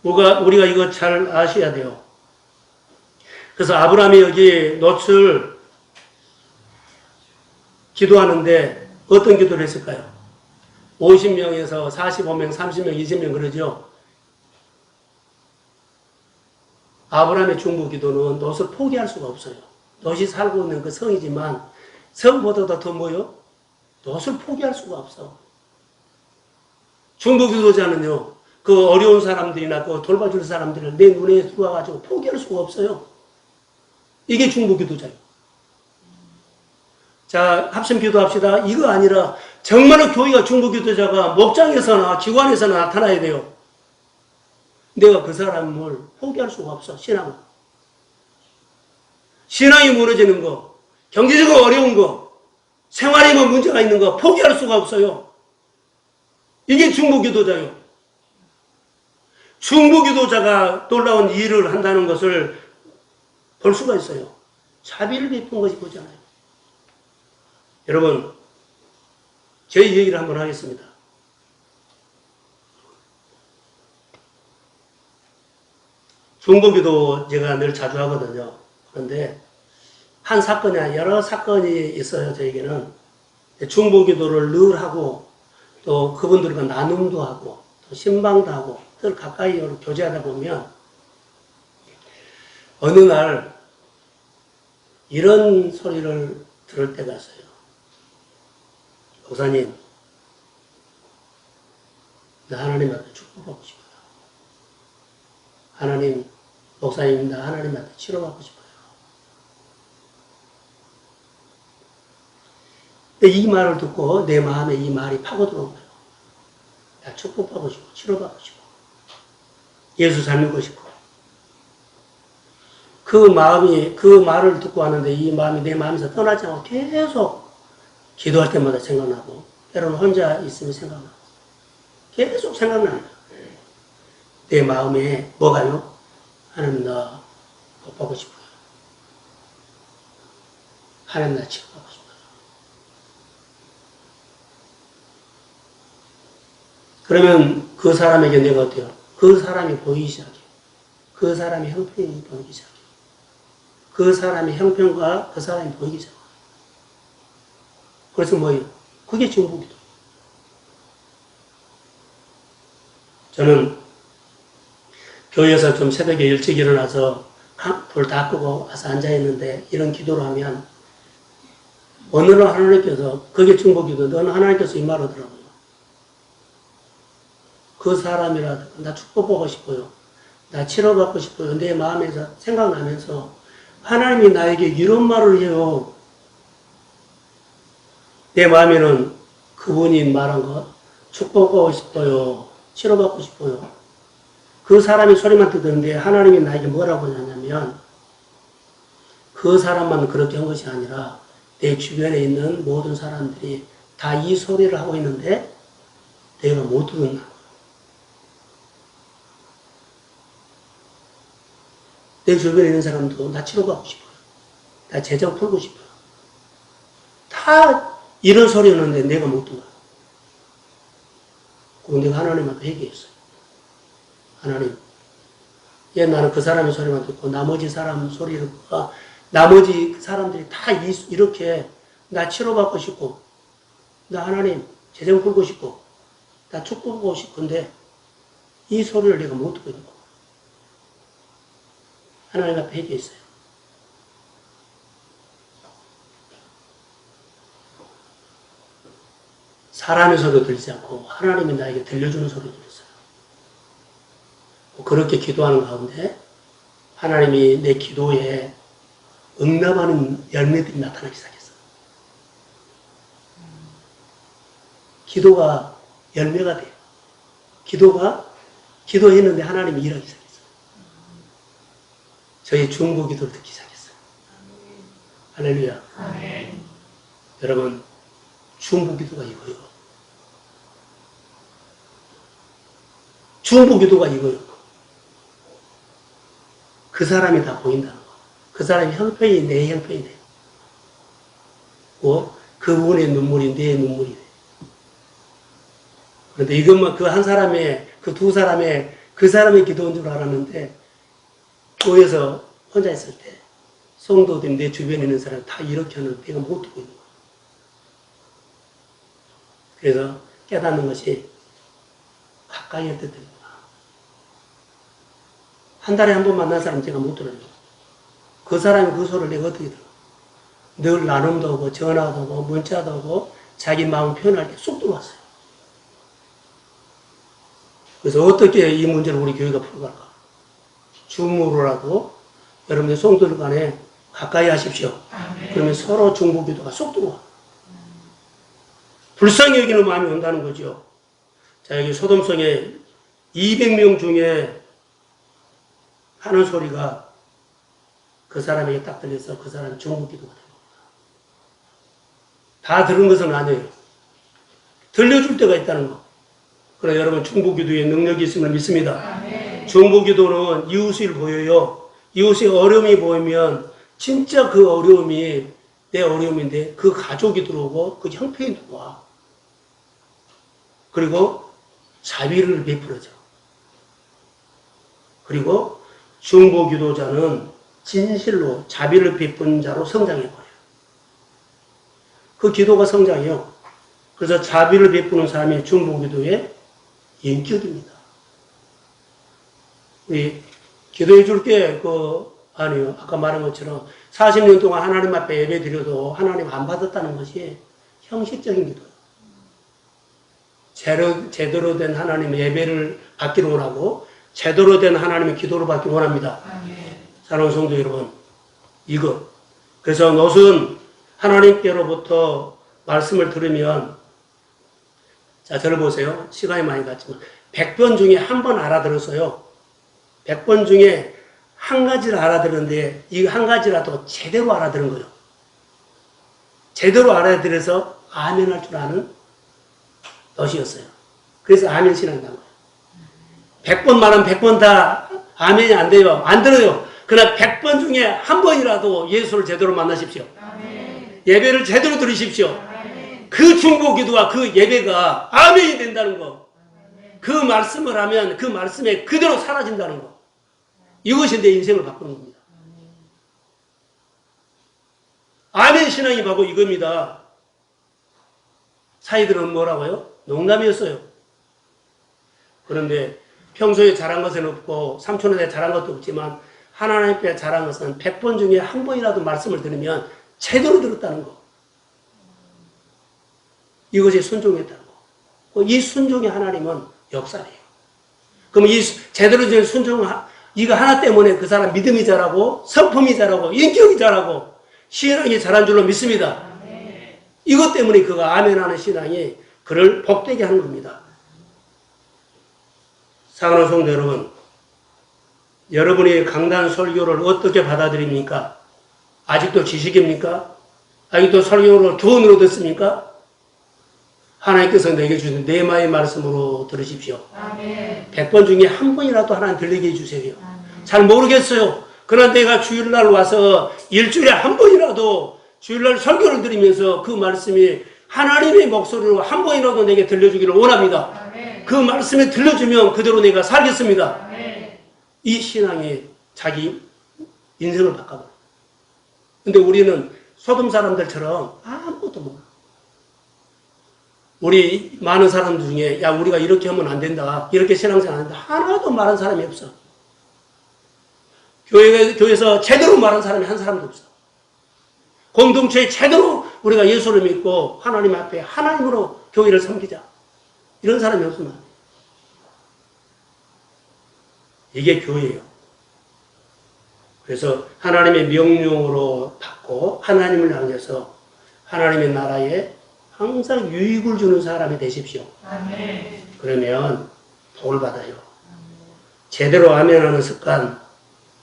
우리가 이거 잘 아셔야 돼요. 그래서 아브라함이 여기 놋을 기도하는데 어떤 기도를 했을까요? 50명에서 45명, 30명, 20명 그러죠. 아브라함의 중보 기도는 놋을 포기할 수가 없어요. 놋이 살고 있는 그 성이지만 성보다도 더 뭐요? 놋을 포기할 수가 없어. 중보 기도자는요, 그 어려운 사람들이나 그 돌봐줄 사람들을 내 눈에 들어와가지고 포기할 수가 없어요. 이게 중보 기도자예요. 자, 합심 기도합시다. 이거 아니라 정말로 교회가 중보 기도자가 목장에서나 기관에서나 나타나야 돼요. 내가 그 사람을 포기할 수가 없어. 신앙은. 신앙이 무너지는 거, 경제적으로 어려운 거, 생활에 뭐 문제가 있는 거 포기할 수가 없어요. 이게 중보 기도자예요. 중보 기도자가 놀라운 일을 한다는 것을 볼 수가 있어요. 자비를 베푼 것이 보잖아요. 여러분, 저희 얘기를 한번 하겠습니다. 중보기도 제가 늘 자주 하거든요. 그런데 한 사건이 아니라 여러 사건이 있어요. 저에게는 중보기도를 늘 하고 또 그분들과 나눔도 하고 또 신방도 하고 늘 가까이 교제하다 보면 어느 날 이런 소리를 들을 때가 있어요. 목사님, 나 하나님한테 축복받고 싶어요. 하나님, 목사님, 나 하나님한테 치료받고 싶어요. 근데 이 말을 듣고 내 마음에 이 말이 파고들어온 거예요. 나 축복받고 싶고, 치료받고 싶고, 예수 잘 믿고 싶고. 그 말을 듣고 왔는데 이 마음이 내 마음에서 떠나지 않고 계속 기도할 때마다 생각나고, 때로는 혼자 있으면 생각나고, 계속 생각나는 거예요. 내 마음에 뭐가요? 하나님 나 복받고 싶어요. 하나님 나 치료받고 싶어요. 그러면 그 사람에게 내가 어때요? 그 사람이 보이기 시작해요. 그 사람의 형편이 보이기 시작해요. 그 사람의 형편과 그 사람이 보이기 시작해요. 그래서 뭐예요? 그게 중보기도. 저는 교회에서 좀 새벽에 일찍 일어나서 불 다 끄고 와서 앉아있는데 이런 기도를 하면 어느 날 하나님께서, 그게 중보기도, 너는 하나님께서 이 말 하더라고요. 그 사람이라도 나 축복받고 싶어요. 나 치료받고 싶어요. 내 마음에서 생각나면서 하나님이 나에게 이런 말을 해요. 내 마음에는 그분이 말한 것, 축복받고 싶어요. 치료받고 싶어요. 그 사람의 소리만 듣는데 하나님이 나에게 뭐라고 하냐면 그 사람만 그렇게 한 것이 아니라 내 주변에 있는 모든 사람들이 다 이 소리를 하고 있는데 내가 못 듣는다. 내 주변에 있는 사람도 나 치료받고 싶어요. 나 재정 풀고 싶어요. 다 이런 소리였는데 내가 못 듣는 거야. 그리고 내가 하나님한테 회개했어요. 하나님, 나는 그 사람의 소리만 듣고 나머지 사람 소리를 나머지 사람들이 다 이렇게 나 치료받고 싶고 나 하나님 재정 풀고 싶고 나 축복하고 싶은데 이 소리를 내가 못 듣고 있는 거야. 하나님 앞에 회개했어요. 사람의 소리도 들리지 않고 하나님이 나에게 들려주는 소리를 들었어요. 그렇게 기도하는 가운데 하나님이 내 기도에 응답하는 열매들이 나타나기 시작했어요. 기도가 열매가 돼요. 기도했는데 하나님이 일하기 시작했어요. 저희 중보 기도를 듣기 시작했어요. 할렐루야. 아멘. 여러분, 중보 기도가 이거요. 중보 기도가 이거요. 그 사람이 다 보인다는 거. 그 사람의 형편이 내 형편이 돼요. 그분의 눈물이 내 눈물이 돼요. 그런데 이것만 그 한 사람의, 그 두 사람의, 그 사람의 기도인 줄 알았는데, 교회에서 혼자 있을 때, 성도들이 내 주변에 있는 사람 다 이렇게 하는데 내가 못 듣고 있는 거예요. 그래서 깨닫는 것이 가까이 할 때 들리구나. 한 달에 한 번 만난 사람 제가 못 들어요. 그 사람이 그 소리를 내가 어떻게 들어? 늘 나눔도 하고, 전화도 하고, 문자도 하고, 자기 마음 표현할 때 쏙 들어왔어요. 그래서 어떻게 이 문제를 우리 교회가 풀어갈까? 줌으로라도 여러분들 성도들 간에 가까이 하십시오. 아멘. 그러면 서로 중보 기도가 쏙 들어와. 불쌍히 여기는 마음이 온다는 거죠. 자, 여기 소돔성에 200명 중에 하는 소리가 그 사람에게 딱 들려서 그 사람이 중보 기도가 된 겁니다. 다 들은 것은 아니에요. 들려줄 때가 있다는 거. 그러나 여러분, 중보 기도에 능력이 있음을 믿습니다. 아멘. 중보 기도는 이웃을 보여요. 이웃의 어려움이 보이면 진짜 그 어려움이 내 어려움인데 그 가족이 들어오고 그 형편이 들어와. 그리고 자비를 베풀어줘. 그리고 중보 기도자는 진실로 자비를 베푼 자로 성장해버려요. 그 기도가 성장해요. 그래서 자비를 베푸는 사람이 중보 기도의 인격입니다. 우리 기도해 줄게, 아니요. 아까 말한 것처럼 40년 동안 하나님 앞에 예배 드려도 하나님 안 받았다는 것이 형식적인 기도예요. 제대로 된 하나님의 예배를 받기를 원하고, 제대로 된 하나님의 기도를 받기를 원합니다. 아멘. 사랑하는 성도 여러분, 이거. 그래서 너는 하나님께로부터 말씀을 들으면, 자, 저를 보세요. 시간이 많이 갔지만, 100번 중에 한 번 알아들었어요. 100번 중에 한 가지를 알아들었는데, 이 한 가지라도 제대로 알아들은 거예요. 제대로 알아들어서 아멘 할 줄 아는 것이었어요. 그래서 아멘 신앙이 나온 거예요. 100번 말하면 100번 다 아멘이 안 돼요. 안 들어요. 그러나 100번 중에 한 번이라도 예수를 제대로 만나십시오. 아멘. 예배를 제대로 들으십시오. 아멘. 그 중보 기도와 그 예배가 아멘이 된다는 거. 그 말씀을 하면 그 말씀에 그대로 사라진다는 거. 이것이 내 인생을 바꾸는 겁니다. 아멘 신앙이 바로 이겁니다. 사이들은 뭐라고요? 농담이었어요. 그런데 평소에 잘한 것은 없고 삼촌한테 잘한 것도 없지만 하나님 앞에 잘한 것은 100번 중에 한 번이라도 말씀을 들으면 제대로 들었다는 거. 이것이 순종했다는 거. 이 순종의 하나님은 역사래요. 그럼 이 제대로 된 순종, 이거 하나 때문에 그 사람 믿음이 자라고 성품이 자라고 인격이 자라고 신앙이 자란 줄로 믿습니다. 이것 때문에 그가 아멘하는 신앙이 그를 복되게 하는 겁니다. 사랑하는 성도 여러분, 여러분이 강단 설교를 어떻게 받아들입니까? 아직도 지식입니까? 아직도 설교를 교훈으로 듣습니까? 하나님께서 내게 주신 네마의 말씀으로 들으십시오. 아멘. 100번 중에 한 번이라도 하나님 들리게 해주세요. 아멘. 잘 모르겠어요. 그러나 내가 주일날 와서 일주일에 한 번이라도 주일날 설교를 들으면서 그 말씀이 하나님의 목소리로 한 번이라도 내게 들려주기를 원합니다. 아멘. 그 말씀이 들려주면 그대로 내가 살겠습니다. 아멘. 이 신앙이 자기 인생을 바꿔버려요. 근데 우리는 소돔 사람들처럼 아무것도 몰라. 우리 많은 사람들 중에 야 우리가 이렇게 하면 안 된다. 이렇게 신앙생활 안 된다. 하나도 말한 사람이 없어. 교회에서 제대로 말한 사람이 한 사람도 없어. 공동체에 제대로 우리가 예수를 믿고 하나님 앞에 하나님으로 교회를 섬기자. 이런 사람이 없으면 안 돼. 이게 교회예요. 그래서 하나님의 명령으로 받고 하나님을 향해서 하나님의 나라에 항상 유익을 주는 사람이 되십시오. 아멘. 그러면 복을 받아요. 제대로 아멘하는 습관,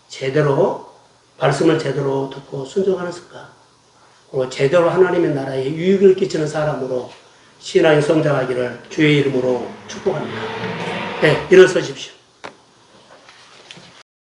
제대로 말씀을 제대로 듣고 순종하는 습관, 그리고 제대로 하나님의 나라에 유익을 끼치는 사람으로 신앙이 성장하기를 주의 이름으로 축복합니다. 네, 일어서십시오.